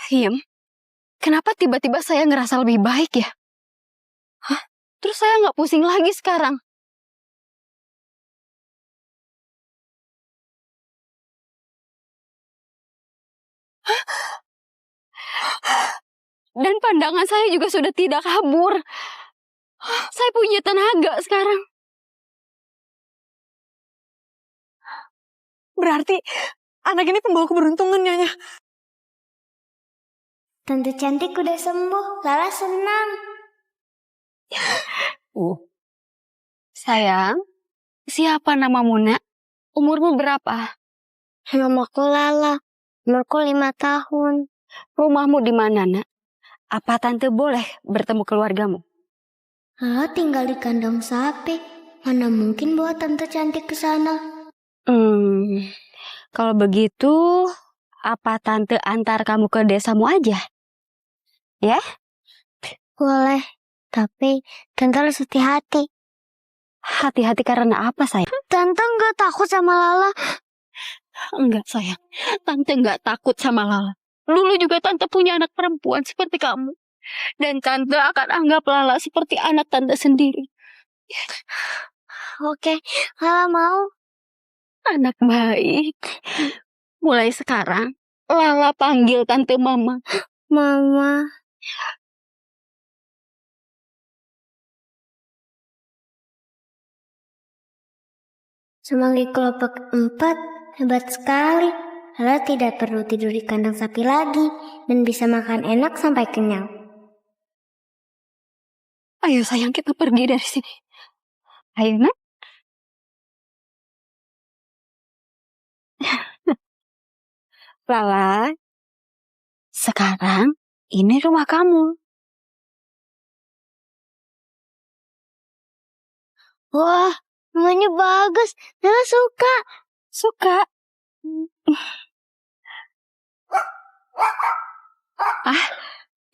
S1: Him, kenapa tiba-tiba saya ngerasa lebih baik ya? Hah? Terus saya nggak pusing lagi sekarang. Dan pandangan saya juga sudah tidak kabur. Saya punya tenaga sekarang.
S4: berarti anak ini pembawa keberuntungan Nyonya.
S3: Tante cantik udah sembuh. Lala senang.
S1: Sayang, siapa namamu nak? Umurmu berapa?
S3: Namaku Lala. Umurku 5 tahun.
S1: Rumahmu di mana, Nak? Apa tante boleh bertemu keluargamu?
S3: Lala tinggal di kandang sapi. Mana mungkin bawa tante cantik ke sana?
S1: Kalau begitu, apa tante antar kamu ke desamu aja? Ya?
S3: Boleh. Tapi tante harus hati-hati.
S1: Hati-hati karena apa, sayang?
S3: Tante nggak takut sama Lala.
S5: Enggak, sayang. Tante enggak takut sama Lala. Dulu juga tante punya anak perempuan seperti kamu. Dan tante akan anggap Lala seperti anak tante sendiri.
S3: Oke, Lala mau.
S5: Anak baik. Mulai sekarang, Lala panggil tante Mama.
S3: Mama. Semanggi kelompok 4 hebat sekali. Lala tidak perlu tidur di kandang sapi lagi dan bisa makan enak sampai kenyang.
S5: Ayo sayang, kita pergi dari sini.
S1: Ayo, Nak. Lala, sekarang ini rumah kamu.
S3: Wah, rumahnya bagus. Lala suka.
S1: Suka.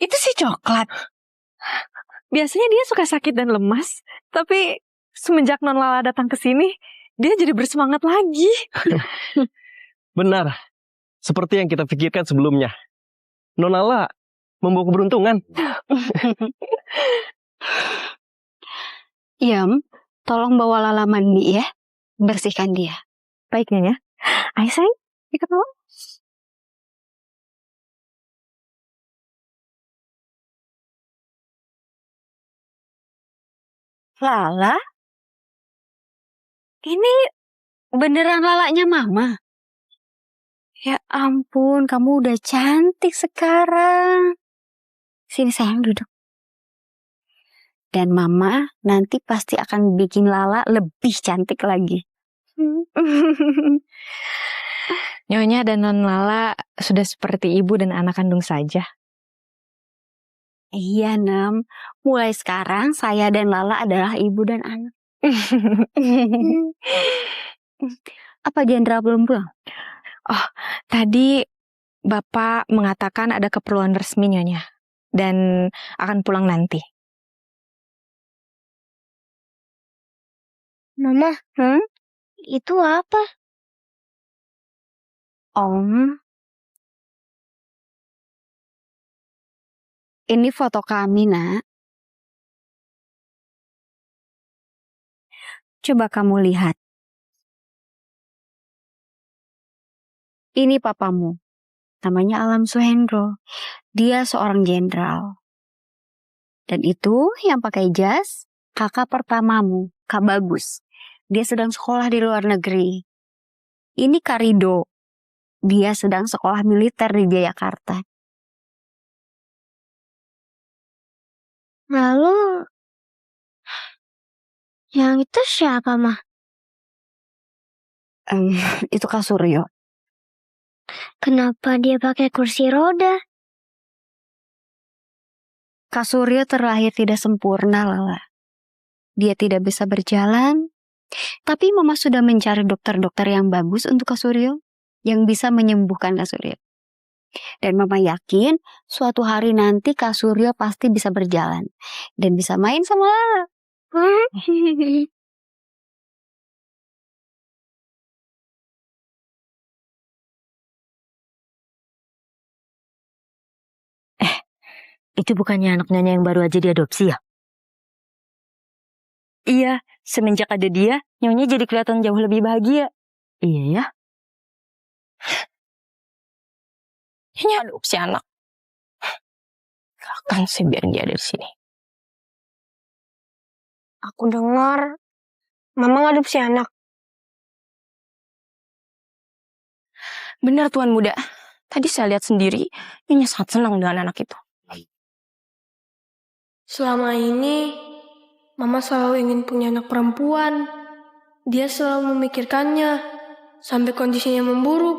S4: Itu si coklat. Biasanya dia suka sakit dan lemas, tapi semenjak Non Lala datang ke sini, dia jadi bersemangat lagi.
S10: Benar, seperti yang kita pikirkan sebelumnya. Nonala membawa keberuntungan.
S1: Yam, tolong bawa Lala mandi ya. Bersihkan dia.
S4: Baiknya ya. Ayo sayang, ikut Mama.
S1: Lala? Ini beneran lalanya Mama? Ya ampun, kamu udah cantik sekarang. Sini sayang, duduk. Dan Mama nanti pasti akan bikin Lala lebih cantik lagi.
S4: Nyonya dan Non Lala sudah seperti ibu dan anak kandung saja.
S1: Iya, Nem. Mulai sekarang saya dan Lala adalah ibu dan anak. Apa Jendra belum pulang?
S4: Oh, tadi Bapak mengatakan ada keperluan resmi Nyonya dan akan pulang nanti.
S3: Mama, itu apa?
S1: Om, ini foto kami, Nak. Coba kamu lihat. Ini papamu. Namanya Alam Suhendro. Dia seorang jenderal. Dan itu yang pakai jas, kakak pertamamu, Kak Bagus. Dia sedang sekolah di luar negeri. Ini Kak Rido. Dia sedang sekolah militer di Jayakarta.
S3: Lalu, yang itu siapa, Mah?
S1: Itu Kak Suryo.
S3: Kenapa dia pakai kursi roda?
S1: Kak Suryo terlahir tidak sempurna, Lala. Dia tidak bisa berjalan, tapi Mama sudah mencari dokter-dokter yang bagus untuk Kak Suryo, yang bisa menyembuhkan Kak Suryo. Dan Mama yakin suatu hari nanti Kak Suryo pasti bisa berjalan dan bisa main sama Lala.
S5: Itu bukannya anak Nyonya yang baru aja diadopsi ya? Iya, semenjak ada dia, Nyonya jadi kelihatan jauh lebih bahagia. Iya ya?
S2: Nyonya adopsi anak. Gak akan sih biarin dia ada di sini.
S7: Aku dengar Mama ngadopsi anak.
S2: Benar Tuan Muda. Tadi saya lihat sendiri, Nyonya sangat senang dengan anak itu.
S7: Selama ini, Mama selalu ingin punya anak perempuan. Dia selalu memikirkannya. sampai kondisinya memburuk.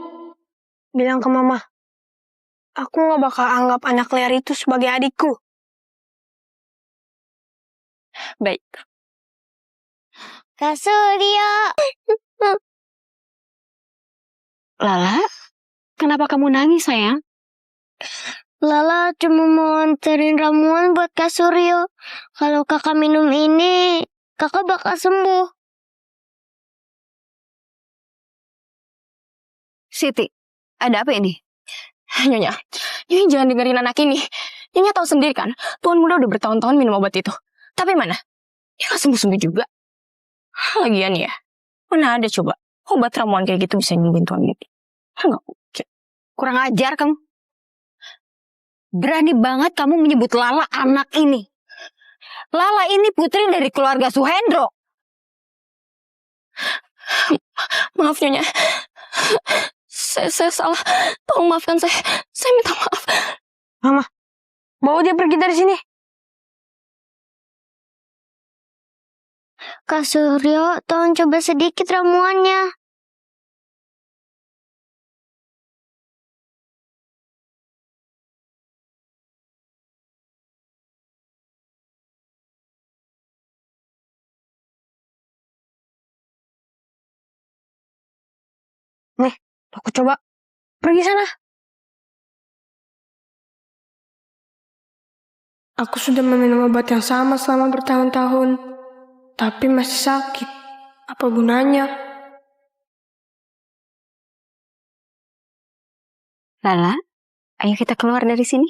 S7: Bilang ke mama, aku gak bakal anggap anak liar itu sebagai adikku.
S2: Baik.
S3: Kak Suryo.
S1: Lala, kenapa kamu nangis sayang?
S3: Lala cuma mau anterin ramuan buat Kak Suryo. Kalau kakak minum ini, kakak bakal sembuh.
S1: Siti, ada apa ini?
S2: Nyonya jangan dengerin anak ini. Nyonya tahu sendiri kan, Tuan Muda udah bertahun-tahun minum obat itu. Tapi mana? Dia gak sembuh-sembuh juga. Lagian ya, mana ada coba obat ramuan kayak gitu bisa nyembuhin Tuan Muda. Nggak mungkin.
S1: Kurang ajar kamu. Berani banget kamu menyebut Lala anak ini. Lala ini putri dari keluarga Suhendro.
S2: Maaf Nyonya. Saya salah. Tolong maafkan saya. Saya minta maaf.
S7: Mama, bawa dia pergi dari sini.
S3: Kak Suryo, tolong coba sedikit ramuannya.
S7: Nih, aku coba. Pergi sana. Aku sudah meminum obat yang sama selama bertahun-tahun. Tapi masih sakit. Apa gunanya?
S1: Lala, ayo kita keluar dari sini.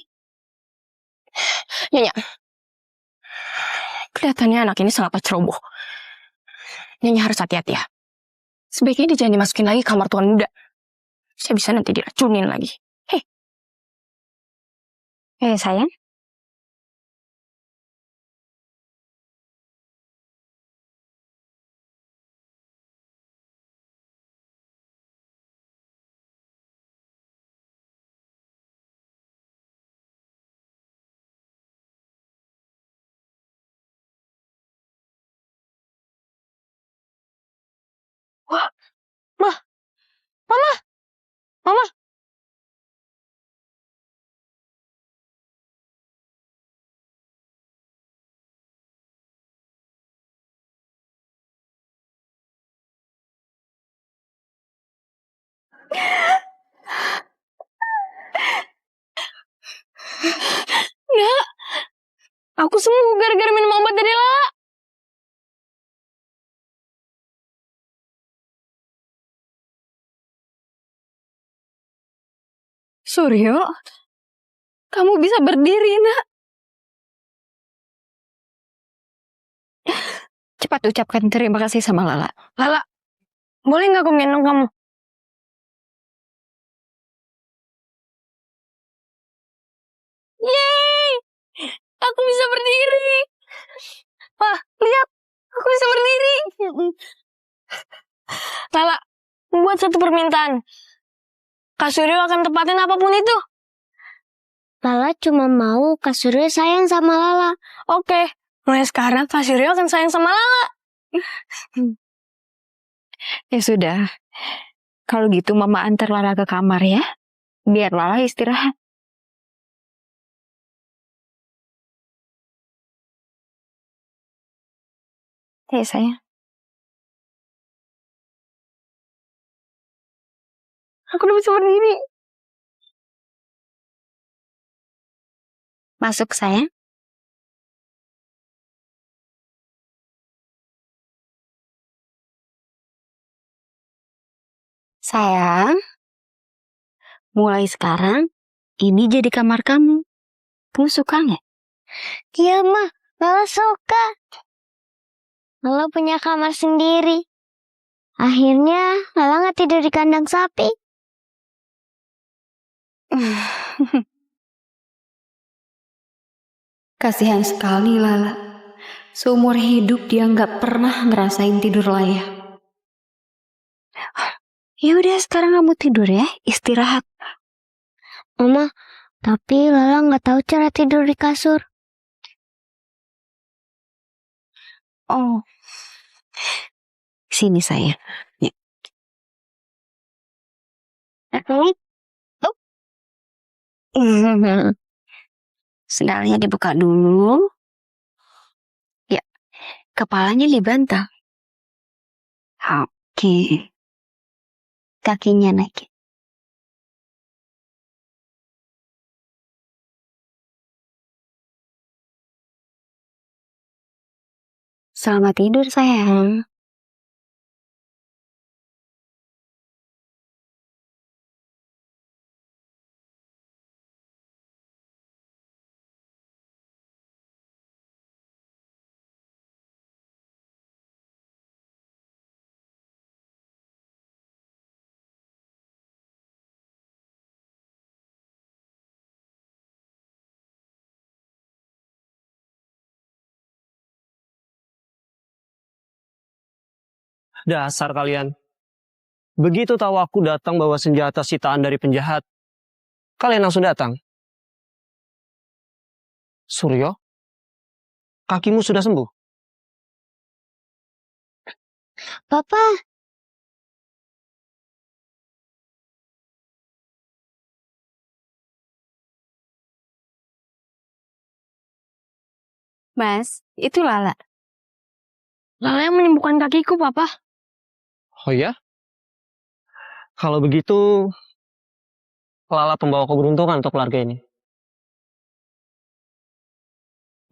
S2: Nyonya, kelihatannya anak ini sangat ceroboh. Nyonya harus hati-hati ya. Sebaiknya dia jangan dimasukin lagi kamar Tuan Muda. Saya bisa nanti diracunin lagi.
S1: Sayang.
S7: Wah, Mama.
S2: Nggak. Aku sembuh gara-gara minum obat dari Lala. Suryo, kamu bisa berdiri, nak.
S1: Cepat ucapkan terima kasih sama Lala.
S7: Lala, boleh nggak aku gendong kamu?
S2: Yeay! Aku bisa berdiri. Wah, lihat. Aku bisa berdiri. Lala, buat satu permintaan. Kak Suryo akan tepatin apapun itu.
S3: Lala cuma mau Kak Suryo sayang sama Lala.
S2: Oke, mulai sekarang Kak Suryo akan sayang sama Lala.
S1: Ya sudah. Kalau gitu Mama antar Lala ke kamar ya. Biar Lala istirahat. Ya sayang.
S2: Aku udah bisa berdiri.
S1: Masuk sayang. Sayang, mulai sekarang ini jadi kamar kamu. Kamu suka nggak?
S3: Iya, Ma. Lala suka. Lala punya kamar sendiri. Akhirnya, Lala nggak tidur di kandang sapi.
S1: Kasihan sekali Lala. Seumur hidup dia nggak pernah ngerasain tidur layak. Ya udah sekarang kamu tidur ya, istirahat.
S3: Mama, tapi Lala nggak tahu cara tidur di kasur.
S1: Oh, sini sayang. Sendalnya dibuka dulu. Ya, kepalanya dibantal. Oke. Kakinya naikin. Selamat tidur, sayang.
S8: Dasar kalian. Begitu tahu aku datang bawa senjata sitaan dari penjahat, kalian langsung datang. Suryo, kakimu sudah sembuh?
S3: Papa,
S1: Mas, itu Lala.
S7: Lala yang menyembuhkan kakiku, Papa.
S8: Oh ya? Kalau begitu, Lala pembawa keberuntungan untuk keluarga ini.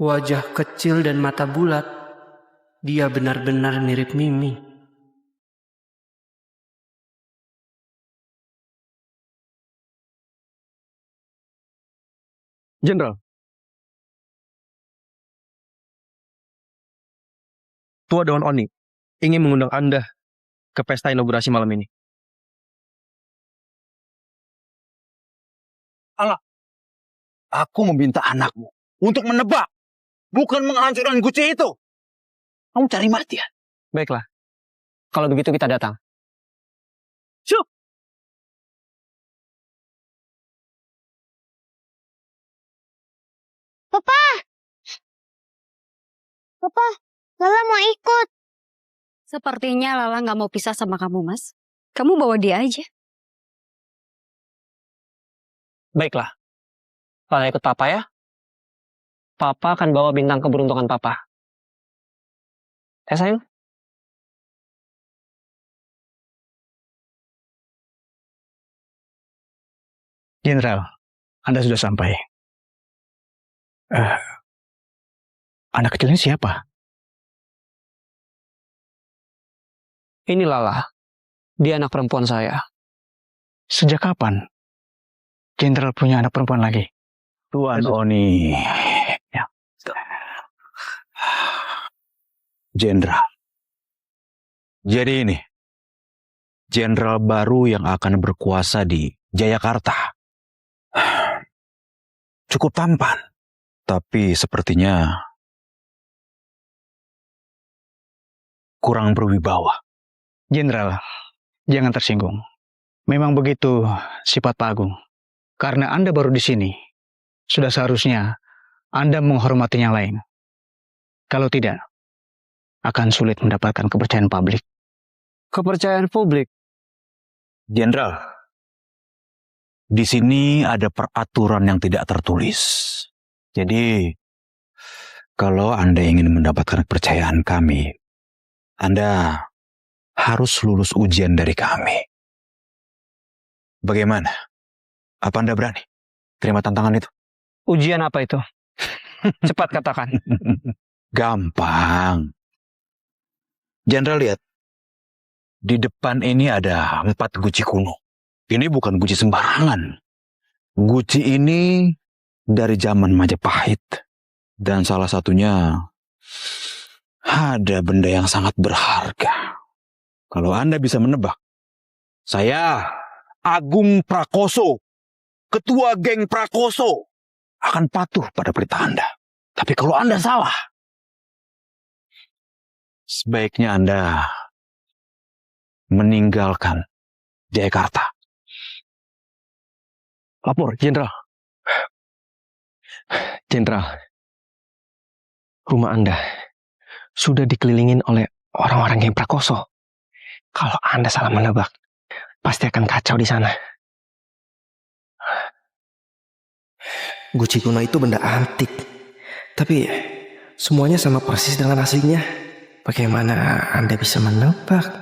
S12: Wajah kecil dan mata bulat, dia benar-benar mirip Mimi.
S6: Jenderal. Tua Daun Oni ingin mengundang Anda ke pesta inaugurasi malam ini.
S9: Aku meminta anakmu untuk menebak, bukan menghancurkan guci itu. Kamu cari mati ya?
S8: Baiklah, kalau begitu kita datang.
S9: Syuk!
S3: Papa, Lala mau ikut.
S1: Sepertinya Lala nggak mau pisah sama kamu, Mas. Kamu bawa dia aja.
S8: Baiklah, Lala ikut Papa ya. Papa akan bawa bintang keberuntungan Papa. Ya sayang?
S6: Jenderal, Anda sudah sampai. Anak kecilnya siapa?
S8: Ini Lala. Dia anak perempuan saya.
S6: Sejak kapan Jenderal punya anak perempuan lagi?
S9: Tuan Oni.
S6: Ya.
S9: Jenderal. Jadi ini, jenderal baru yang akan berkuasa di Jayakarta. Cukup tampan, tapi sepertinya kurang berwibawa.
S6: Jenderal, jangan tersinggung. Memang begitu sifat Pak Agung. Karena Anda baru di sini, sudah seharusnya Anda menghormati yang lain. Kalau tidak, akan sulit mendapatkan kepercayaan publik.
S8: Kepercayaan publik?
S9: Jenderal, di sini ada peraturan yang tidak tertulis. Jadi, kalau Anda ingin mendapatkan kepercayaan kami, Anda harus lulus ujian dari kami. Bagaimana? Apa Anda berani terima tantangan itu?
S8: Ujian apa itu? Cepat katakan.
S9: Gampang. Jenderal lihat, di depan ini ada 4 guci kuno. Ini bukan guci sembarangan. Guci ini dari zaman Majapahit. Dan salah satunya ada benda yang sangat berharga. Kalau Anda bisa menebak, saya Agung Prakoso, ketua geng Prakoso, akan patuh pada perintah Anda. Tapi kalau Anda salah, sebaiknya Anda meninggalkan Jayakarta.
S10: Lapor, Jenderal. Jenderal, rumah Anda sudah dikelilingin oleh orang-orang geng Prakoso. Kalau Anda salah menebak, pasti akan kacau di sana.
S11: Guci kuno itu benda antik. Tapi semuanya sama persis dengan aslinya. Bagaimana Anda bisa menebak?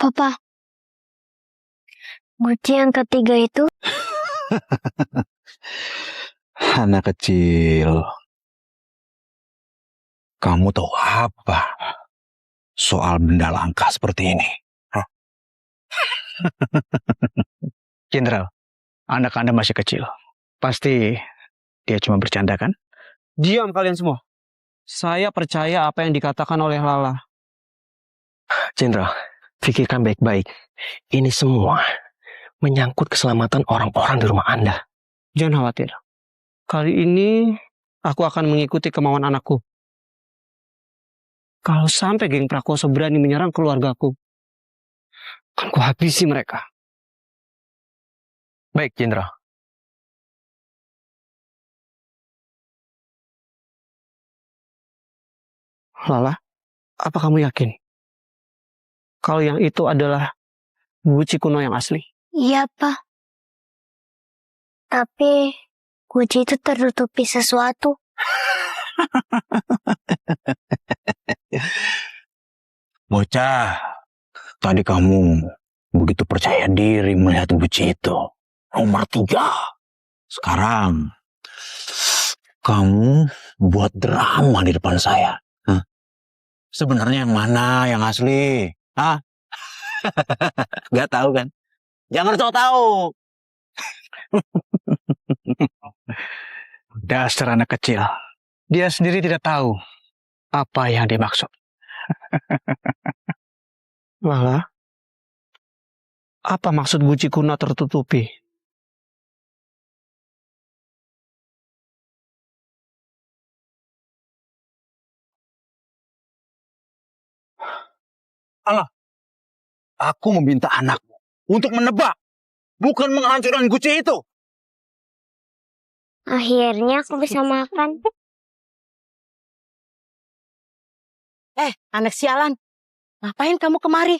S3: Papa, Guci yang ketiga itu
S9: Anak kecil, kamu tahu apa soal benda langka seperti ini? Hah?
S6: Jenderal, anak Anda masih kecil. Pasti dia cuma bercanda kan?
S8: Diam kalian semua. Saya percaya apa yang dikatakan oleh Lala.
S10: Jenderal, pikirkan baik-baik. Ini semua menyangkut keselamatan orang-orang di rumah Anda.
S8: Jangan khawatir. Kali ini aku akan mengikuti kemauan anakku. Kalau sampai geng Prakoso berani menyerang keluargaku, akan kuhabisi mereka.
S10: Baik, Jenderal.
S8: Lala, apa kamu yakin kalau yang itu adalah Guci kuno yang asli?
S3: iya, Pak. Tapi Guci itu tertutupi sesuatu.
S9: Bocah, tadi kamu begitu percaya diri melihat Guci itu. Nomor 3. Sekarang, kamu buat drama di depan saya. Hah? Sebenarnya yang mana yang asli? Hah? Gak tahu kan? Jangan sok tahu.
S6: Dasar anak kecil. Dia sendiri tidak tahu apa yang dimaksud.
S8: Lala, apa maksud Guci kuno tertutupi?
S9: Aku meminta anakmu untuk menebak, bukan menghancurkan Guci itu.
S3: Akhirnya aku bisa makan.
S5: Anak sialan. Ngapain kamu kemari?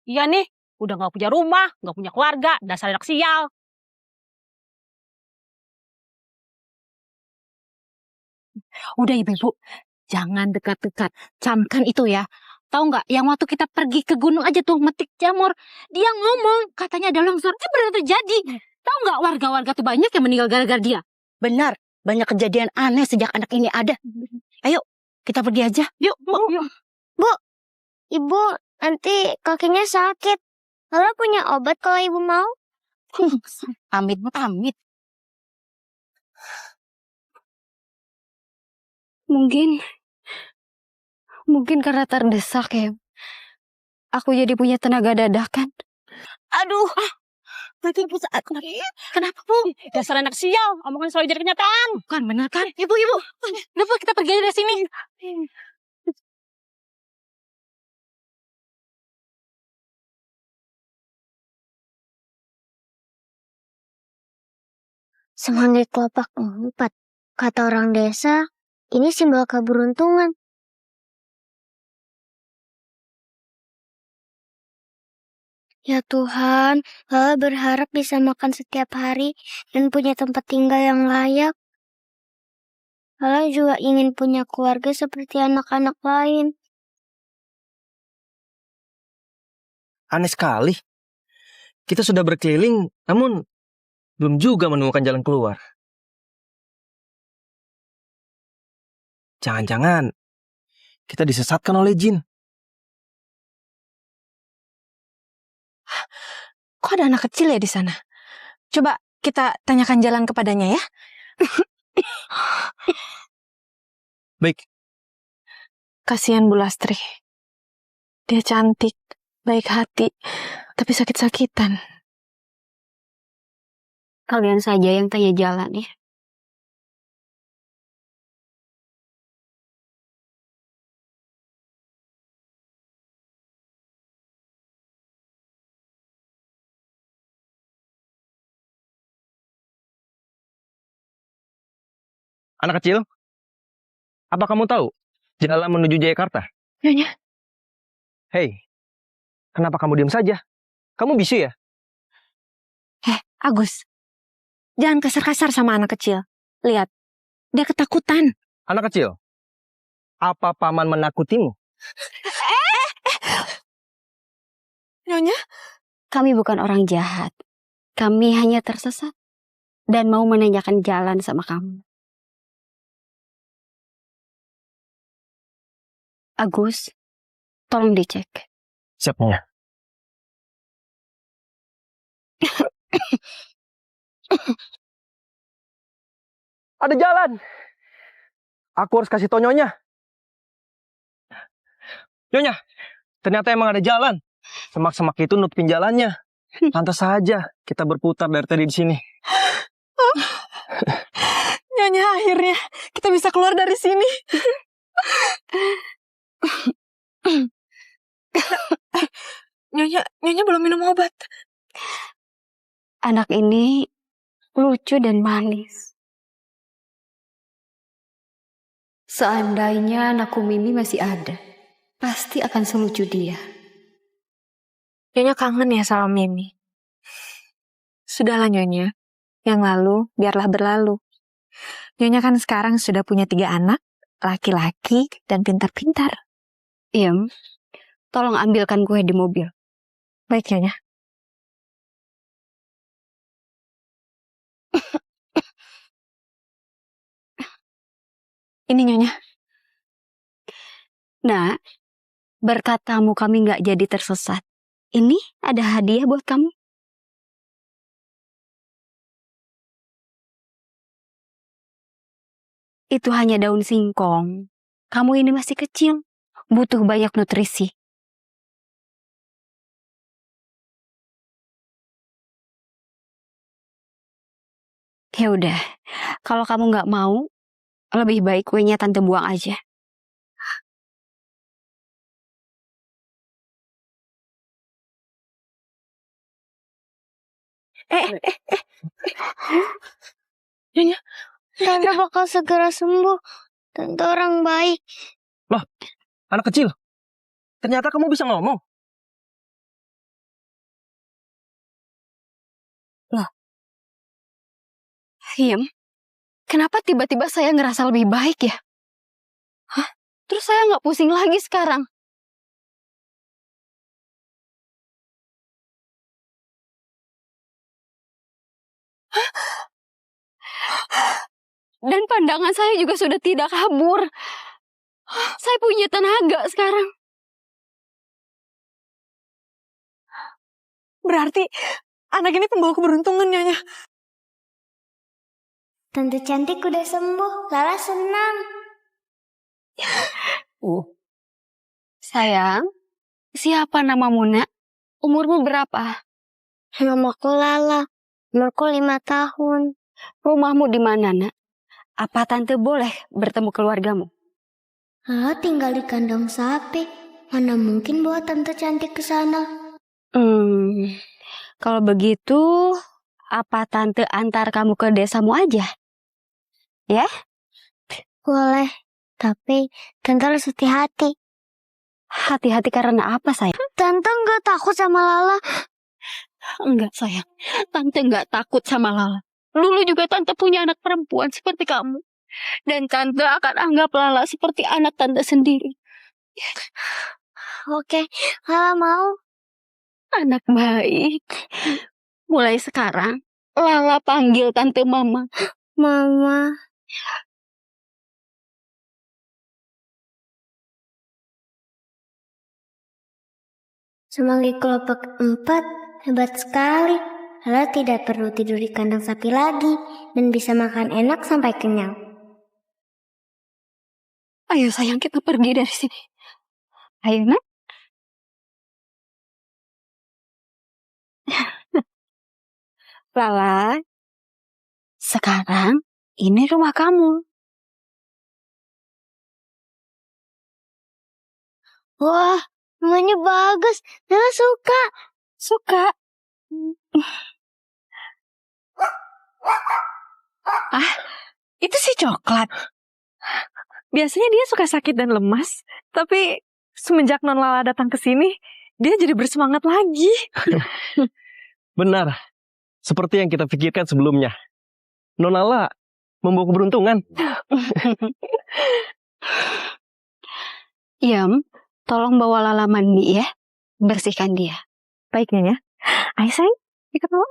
S5: Iya nih, udah gak punya rumah, gak punya keluarga, dasar anak sial. Udah ibu-ibu, jangan dekat-dekat. Camkan itu ya. Tahu nggak, yang waktu kita pergi ke gunung aja tuh metik jamur, dia ngomong katanya ada longsor, itu benar terjadi. Tahu nggak, warga-warga tuh banyak yang meninggal gara-gara dia. Benar, banyak kejadian aneh sejak anak ini ada. Ayo, kita pergi aja. Yuk, yuk.
S3: Bu, Ibu nanti kakinya sakit. Lalu punya obat kalau Ibu mau?
S5: Amit.
S1: Mungkin karena terdesak ya. Aku jadi punya tenaga dadakan.
S5: Aduh, nanti ibu saat kenapa bu? Dasar anak sial, omongan selalu jadi kenyataan. Bukan benar kan? Ibu, kenapa kita pergi aja dari sini?
S3: Semanggi kelopak 4. Kata orang desa, ini simbol keberuntungan. Ya Tuhan, Lala berharap bisa makan setiap hari dan punya tempat tinggal yang layak. Lala juga ingin punya keluarga seperti anak-anak lain.
S11: Aneh sekali. Kita sudah berkeliling, namun belum juga menemukan jalan keluar. Jangan-jangan kita disesatkan oleh jin.
S4: Kok ada anak kecil ya di sana? Coba kita tanyakan jalan kepadanya ya.
S11: Baik,
S4: Kasihan Bu Lastri. Dia cantik, baik hati, tapi sakit-sakitan.
S1: Kalian saja yang tanya jalan ya.
S11: anak kecil. Apa kamu tahu jalan menuju Jayakarta?
S4: Nyonya,
S11: Hei, kenapa kamu diam saja? Kamu bisu ya?
S4: Agus, Jangan kasar-kasar sama anak kecil. Lihat, dia ketakutan.
S10: Anak kecil, apa paman menakutimu?
S4: Nyonya,
S1: Kami bukan orang jahat. Kami hanya tersesat dan mau menanyakan jalan sama kamu. Agus, tolong dicek.
S10: Siap, Nyonya. Ada jalan. Aku harus kasih tau Nyonya. Nyonya, ternyata emang ada jalan. Semak-semak itu nutupin jalannya. Pantas saja kita berputar dari tadi di sini.
S4: Nyonya, akhirnya kita bisa keluar dari sini. Nyonya belum minum obat.
S1: Anak ini lucu dan manis. Seandainya anakku Mimi masih ada, pasti akan selucu dia.
S4: Nyonya kangen ya sama Mimi. Sudahlah Nyonya, yang lalu biarlah berlalu. Nyonya kan sekarang sudah punya 3 anak, laki-laki dan pintar-pintar.
S1: Iem, tolong ambilkan kue di mobil.
S4: Baik Nyonya. Ini Nyonya.
S1: Nah, berkat kamu kami nggak jadi tersesat. Ini ada hadiah buat kamu. Itu hanya daun singkong. Kamu ini masih kecil, butuh banyak nutrisi. Ya udah, kalau kamu nggak mau, lebih baik kuenya tante buang aja.
S4: Nyonya,
S3: Tante bakal segera sembuh. Tante orang baik.
S10: Loh, anak kecil. Ternyata kamu bisa ngomong.
S1: Iem, kenapa tiba-tiba saya ngerasa lebih baik ya? Hah? Terus saya nggak pusing lagi sekarang. Dan pandangan saya juga sudah tidak kabur. Saya punya tenaga sekarang.
S4: berarti anak ini pembawa keberuntungan Nyonya.
S3: Tante cantik udah sembuh. Lala senang.
S1: Sayang, siapa namamu, Nak? Umurmu berapa?
S3: Namaku Lala. Umurku 5 tahun.
S1: Rumahmu di mana, Nak? Apa tante boleh bertemu keluargamu?
S3: Lala tinggal di kandang sapi. Mana mungkin bawa tante cantik ke sana?
S1: Kalau begitu, apa tante antar kamu ke desamu aja? Ya?
S3: Boleh. Tapi tante harus hati-hati.
S1: Hati-hati karena apa, sayang?
S3: Tante nggak takut sama Lala.
S1: Enggak, sayang. Tante nggak takut sama Lala. Dulu juga tante punya anak perempuan seperti kamu. Dan tante akan anggap Lala seperti anak tante sendiri.
S3: Oke, Lala mau.
S1: Anak baik. Mulai sekarang, Lala panggil tante Mama.
S3: Mama. Semanggi kelompok 4 hebat sekali. Lala tidak perlu tidur di kandang sapi lagi dan bisa makan enak sampai kenyang.
S1: Ayo sayang, kita pergi dari sini. Ayo, Nak. Lala, sekarang ini rumah kamu.
S3: Wah, rumahnya bagus. Lala suka.
S1: Suka.
S4: Itu si coklat. Biasanya dia suka sakit dan lemas, tapi semenjak Non Lala datang ke sini, dia jadi bersemangat lagi.
S10: Benar. Seperti yang kita pikirkan sebelumnya. Nonala membawa keberuntungan.
S1: Yam, tolong bawa Lala mandi ya. Bersihkan dia.
S4: Baik Nyonya. Ayo sayang, ikut mama.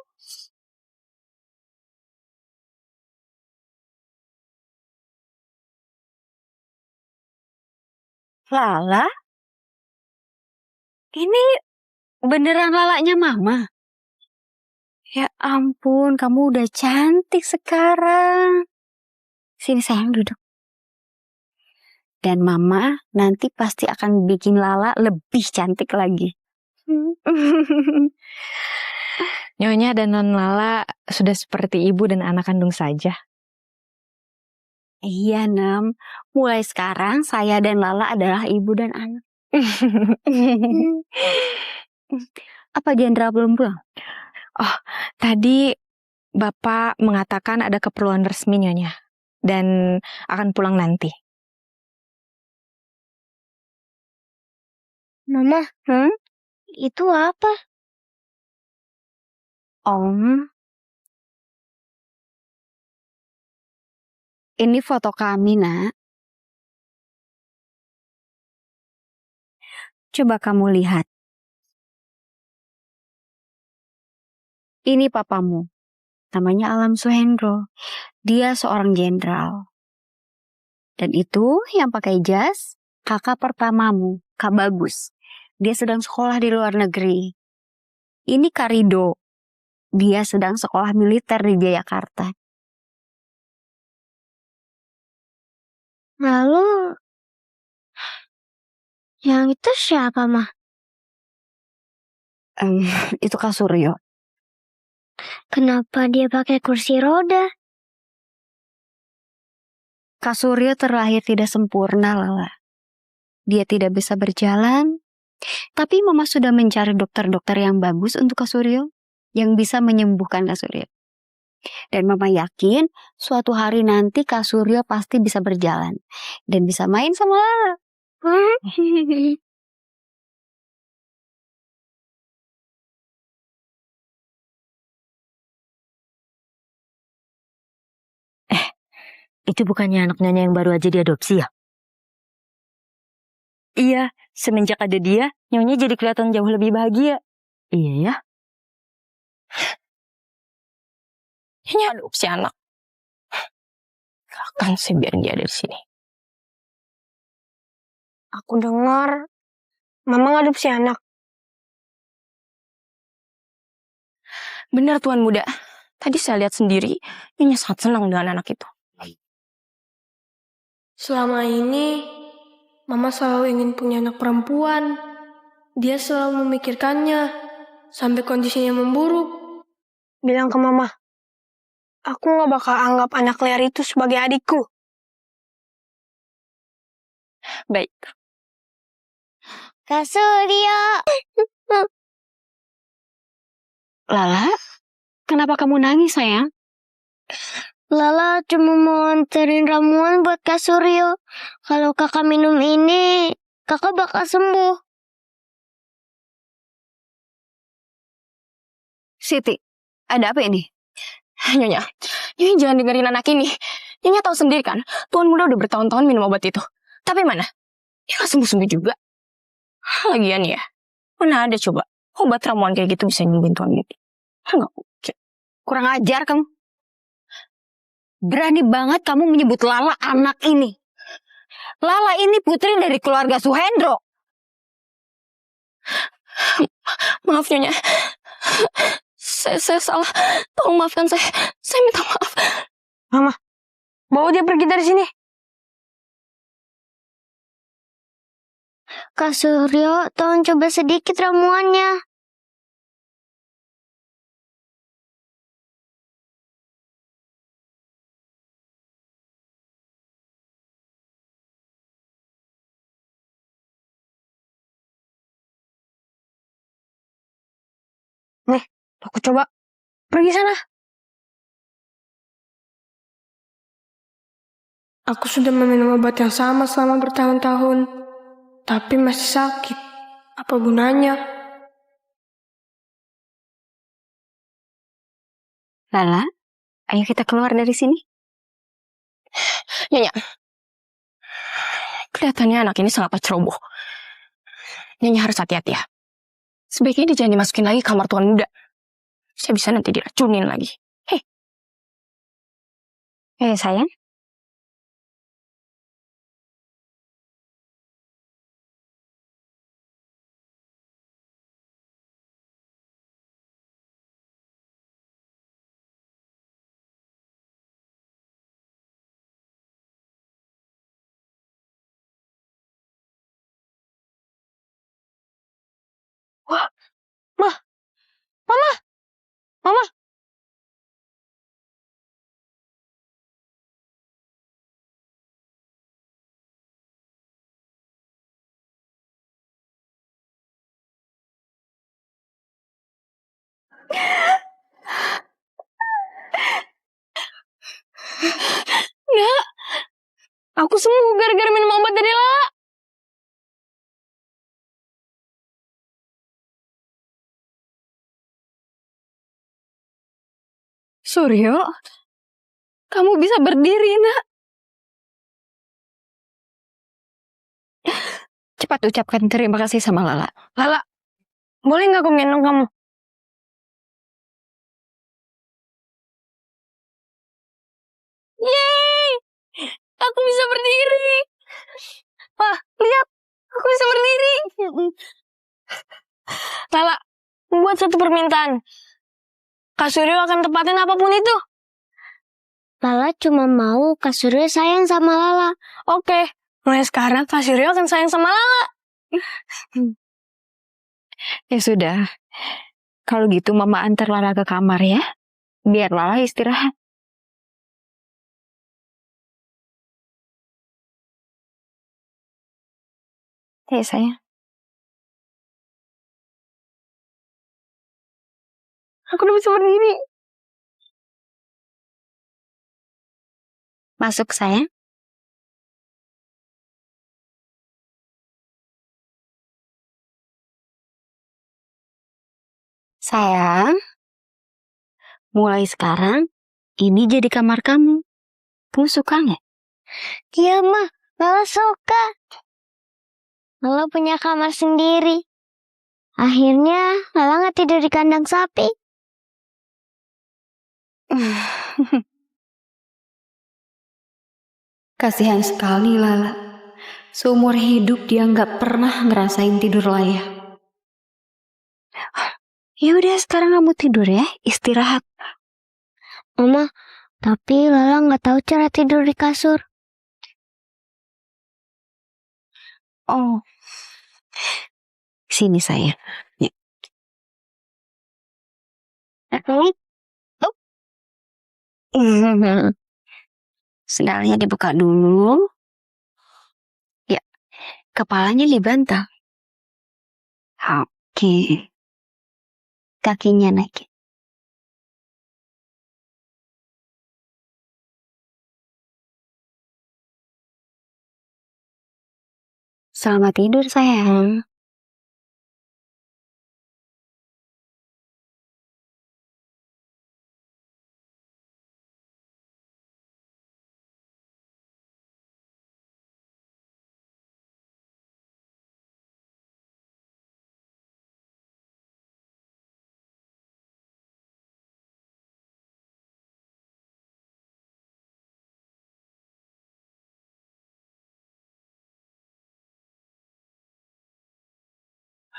S1: Lala? Ini beneran lalanya Mama? Ya ampun, kamu udah cantik sekarang. Sini sayang, duduk. Dan Mama nanti pasti akan bikin Lala lebih cantik lagi.
S4: Nyonya dan Non Lala sudah seperti ibu dan anak kandung saja.
S1: Iya, Nem. Mulai sekarang saya dan Lala adalah ibu dan anak. Apa Jenderal belum pulang?
S4: Oh, tadi Bapak mengatakan ada keperluan resmi Nyonya. Dan akan pulang nanti.
S3: Mama, itu apa?
S1: Om, ini foto kami, Nak. Coba kamu lihat. Ini papamu. Namanya Alam Suhendro. Dia seorang jenderal. Dan itu yang pakai jas, kakak pertamamu, Kak Bagus. Dia sedang sekolah di luar negeri. Ini Kak Rido. Dia sedang sekolah militer di Jayakarta.
S3: Lalu, yang itu siapa, Mah?
S1: Itu Kak Suryo.
S3: Kenapa dia pakai kursi roda?
S1: Kak Suryo terlahir tidak sempurna, Lala. Dia tidak bisa berjalan. Tapi Mama sudah mencari dokter-dokter yang bagus untuk Kak Suryo. Yang bisa menyembuhkan Kak Suryo. Dan Mama yakin suatu hari nanti Kak Suryo pasti bisa berjalan. Dan bisa main sama Lala.
S5: Itu bukannya anak Nyonya yang baru aja diadopsi ya? Iya, semenjak ada dia, Nyonya jadi kelihatan jauh lebih bahagia. Iya ya?
S2: Ini adopsi anak. Gak akan saya biarin dia ada di sini.
S7: Aku dengar Mama ngadopsi anak.
S2: Benar Tuan Muda. Tadi saya lihat sendiri, Nyonya sangat senang dengan anak itu.
S7: Selama ini, Mama selalu ingin punya anak perempuan. Dia selalu memikirkannya, sampai kondisinya memburuk. Bilang ke Mama, aku gak bakal anggap anak liar itu sebagai adikku.
S2: Baik.
S3: Kak Suryo.
S1: Lala, kenapa kamu nangis, sayang?
S3: Lala cuma mau anterin ramuan buat Kak Suryo. Kalau kakak minum ini, kakak bakal sembuh.
S1: Siti, ada apa ini?
S2: Nyonya jangan dengerin anak ini. Nyonya tahu sendiri kan, Tuan Muda udah bertahun-tahun minum obat itu. Tapi mana? Dia gak sembuh-sembuh juga. Lagian ya, mana ada coba obat ramuan kayak gitu bisa nyembuhin Tuan Muda. Nggak mungkin.
S1: Kurang ajar kamu. Berani banget kamu menyebut Lala anak ini. Lala ini putri dari keluarga Suhendro.
S2: Maaf Nyonya. Saya salah. Tolong maafkan saya. Saya minta maaf.
S7: Mama, bawa dia pergi dari sini.
S3: Kak Suryo, tolong coba sedikit ramuannya.
S7: Nih, aku coba. Pergi sana. Aku sudah meminum obat yang sama selama bertahun-tahun. Tapi masih sakit. Apa gunanya?
S1: Lala, Ayo kita keluar dari sini.
S2: Nyonya, kelihatannya anak ini sangat ceroboh. Nyonya harus hati-hati ya. Sebaiknya dia jangan dimasukin lagi ke kamar tuan muda. Bisa nanti diracunin lagi.
S1: Sayang.
S2: Wah, Mama. Nggak, aku sembuh gara-gara minum obat dari Lala. Suryo, kamu bisa berdiri, nak.
S1: Cepat ucapkan terima kasih sama Lala.
S2: Lala, boleh nggak aku gendong kamu? Yeay, aku bisa berdiri. Wah, lihat, aku bisa berdiri. Lala, buat satu permintaan. Kak Suryo akan tepatin apapun itu.
S3: Lala cuma mau Kak Suryo sayang sama Lala.
S2: Oke, mulai sekarang Kak Suryo akan sayang sama Lala.
S1: Ya sudah. Kalau gitu Mama antar Lala ke kamar ya. Biar Lala istirahat. Sayang.
S2: Aku udah bisa berdiri.
S1: Masuk sayang. Sayang, mulai sekarang ini jadi kamar kamu. Kamu suka nggak?
S3: Iya, Ma. Lala suka. Lala punya kamar sendiri. Akhirnya Lala nggak tidur di kandang sapi.
S1: Kasihan sekali Lala. Seumur hidup dia nggak pernah ngerasain tidur layak. Ya udah sekarang kamu tidur ya, istirahat.
S3: Mama, tapi Lala nggak tahu cara tidur di kasur.
S1: Oh, sini sayang. Ya. Sendalnya dibuka dulu. Ya, kepalanya dibantal. Oke. Kakinya naik. Selamat tidur sayang.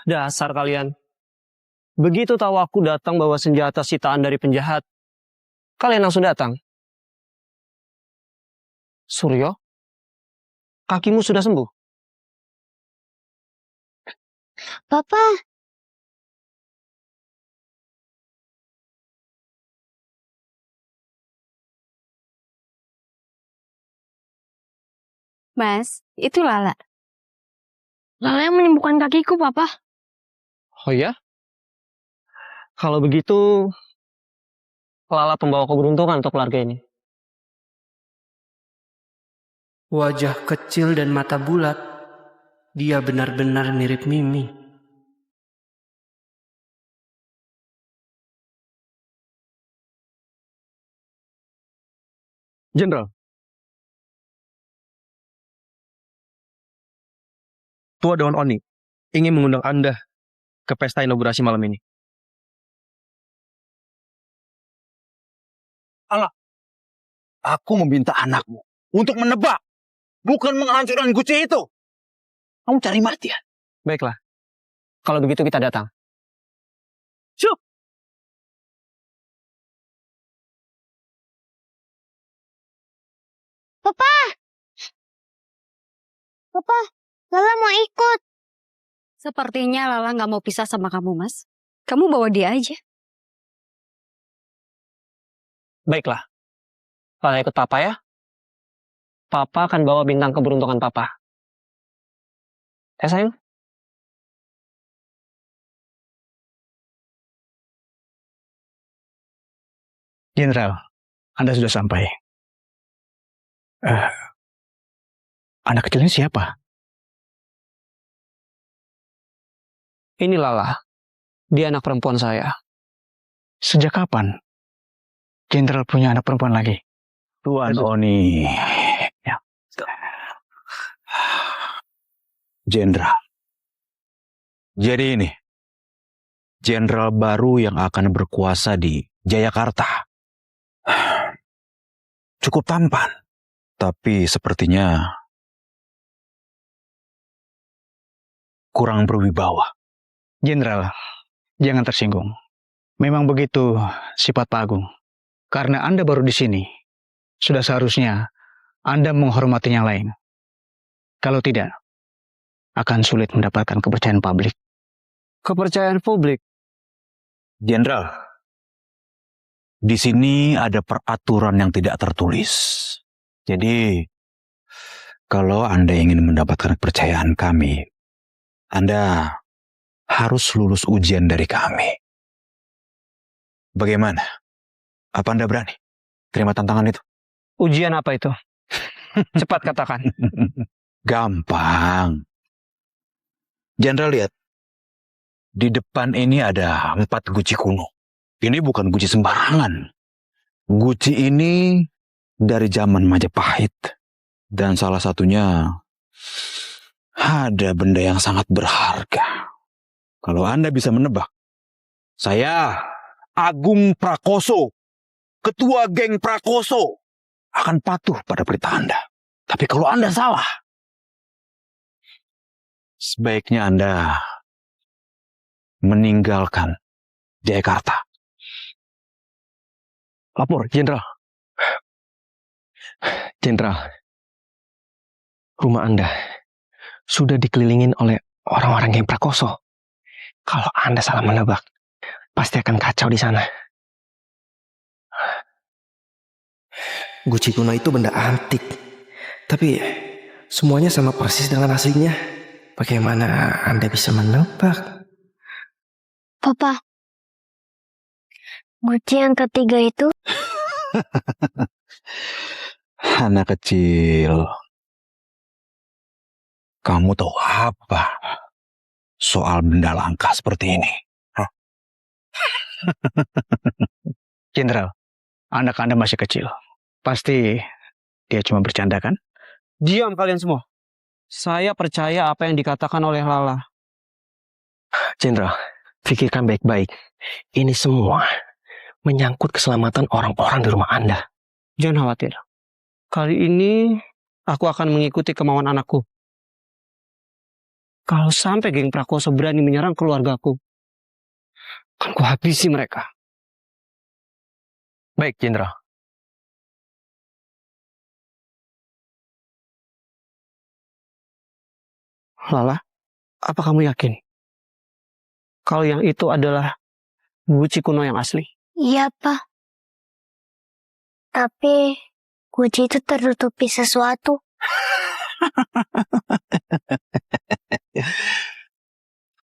S8: Dasar kalian. Begitu tahu aku datang bawa senjata sitaan dari penjahat, kalian langsung datang. Suryo, kakimu sudah sembuh?
S3: Papa,
S1: Mas, itu Lala.
S2: Lala yang menyembuhkan kakiku, Papa.
S8: Oh ya? Kalau begitu, Lala pembawa keberuntungan untuk keluarga ini.
S12: Wajah kecil dan mata bulat. Dia benar-benar mirip Mimi.
S10: Jenderal. Tua Daun Oni ingin mengundang Anda ke pesta inaugurasi malam ini.
S9: Aku meminta anakmu untuk menebak, bukan menghancurkan guci itu. Kamu cari mati ya?
S8: Baiklah. Kalau begitu kita datang.
S9: Syuk!
S3: Papa! Papa, Lala mau ikut.
S1: Sepertinya Lala nggak mau pisah sama kamu, Mas. Kamu bawa dia aja.
S8: Baiklah. Lala ikut Papa ya. Papa akan bawa bintang keberuntungan Papa. Sayang?
S6: Jenderal, Anda sudah sampai. Anak kecilnya siapa?
S8: Ini Lala. Dia anak perempuan saya.
S6: Sejak kapan Jenderal punya anak perempuan lagi?
S9: Tuan Oni.
S6: Ya.
S9: Jenderal. Jadi ini, jenderal baru yang akan berkuasa di Jayakarta. Cukup tampan, tapi sepertinya kurang berwibawa.
S6: Jenderal, jangan tersinggung. Memang begitu sifat Pak Agung. Karena Anda baru di sini, sudah seharusnya Anda menghormati yang lain. Kalau tidak, akan sulit mendapatkan kepercayaan publik.
S8: Kepercayaan publik.
S9: Jenderal, di sini ada peraturan yang tidak tertulis. Jadi, kalau Anda ingin mendapatkan kepercayaan kami, Anda harus lulus ujian dari kami. Bagaimana? Apa Anda berani terima tantangan itu?
S8: Ujian apa itu? Cepat katakan.
S9: Gampang. Jenderal lihat, di depan ini ada 4 guci kuno. Ini bukan guci sembarangan. Guci ini dari zaman Majapahit. Dan salah satunya ada benda yang sangat berharga. Kalau Anda bisa menebak, saya Agung Prakoso, ketua geng Prakoso, akan patuh pada perintah Anda. Tapi kalau Anda salah, sebaiknya Anda meninggalkan Jayakarta.
S10: Lapor, Jenderal. Jenderal, rumah Anda sudah dikelilingin oleh orang-orang geng Prakoso. Kalau Anda salah menebak, pasti akan kacau di sana.
S11: Guci kuno itu benda antik. Tapi semuanya sama persis dengan aslinya. Bagaimana Anda bisa menebak?
S3: Papa, guci yang ketiga itu
S9: Anak kecil, kamu tahu apa soal benda langka seperti ini? Hah?
S6: Jenderal, anak Anda masih kecil. Pasti dia cuma bercanda kan?
S8: Diam kalian semua. Saya percaya apa yang dikatakan oleh Lala.
S10: Jenderal, pikirkan baik-baik. Ini semua menyangkut keselamatan orang-orang di rumah Anda.
S8: Jangan khawatir. Kali ini aku akan mengikuti kemauan anakku. Kalau sampai geng Prakoso berani menyerang keluargaku, akan kuhabisi mereka.
S10: Baik, Jenderal.
S8: Lala, apa kamu yakin kalau yang itu adalah guci kuno yang asli?
S3: iya, Pak. Tapi guci itu tertutupi sesuatu.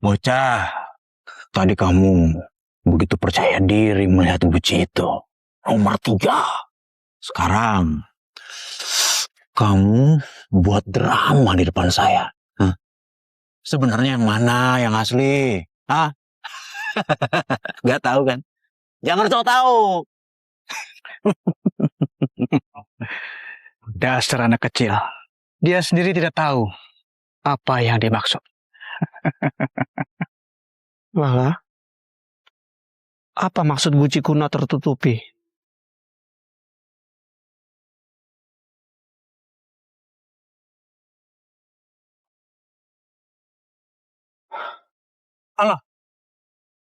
S9: Bocah, tadi kamu begitu percaya diri melihat guci itu. Nomor 3. Sekarang, kamu buat drama di depan saya. Hah? Sebenarnya yang mana yang asli? Hah? Gak tahu kan? Jangan sok tahu.
S6: Dasar anak kecil. Dia sendiri tidak tahu apa yang dimaksud.
S8: Lala, apa maksud guci kuno tertutupi?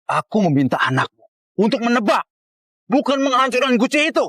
S9: Aku meminta anakmu untuk menebak, bukan menghancurkan guci itu.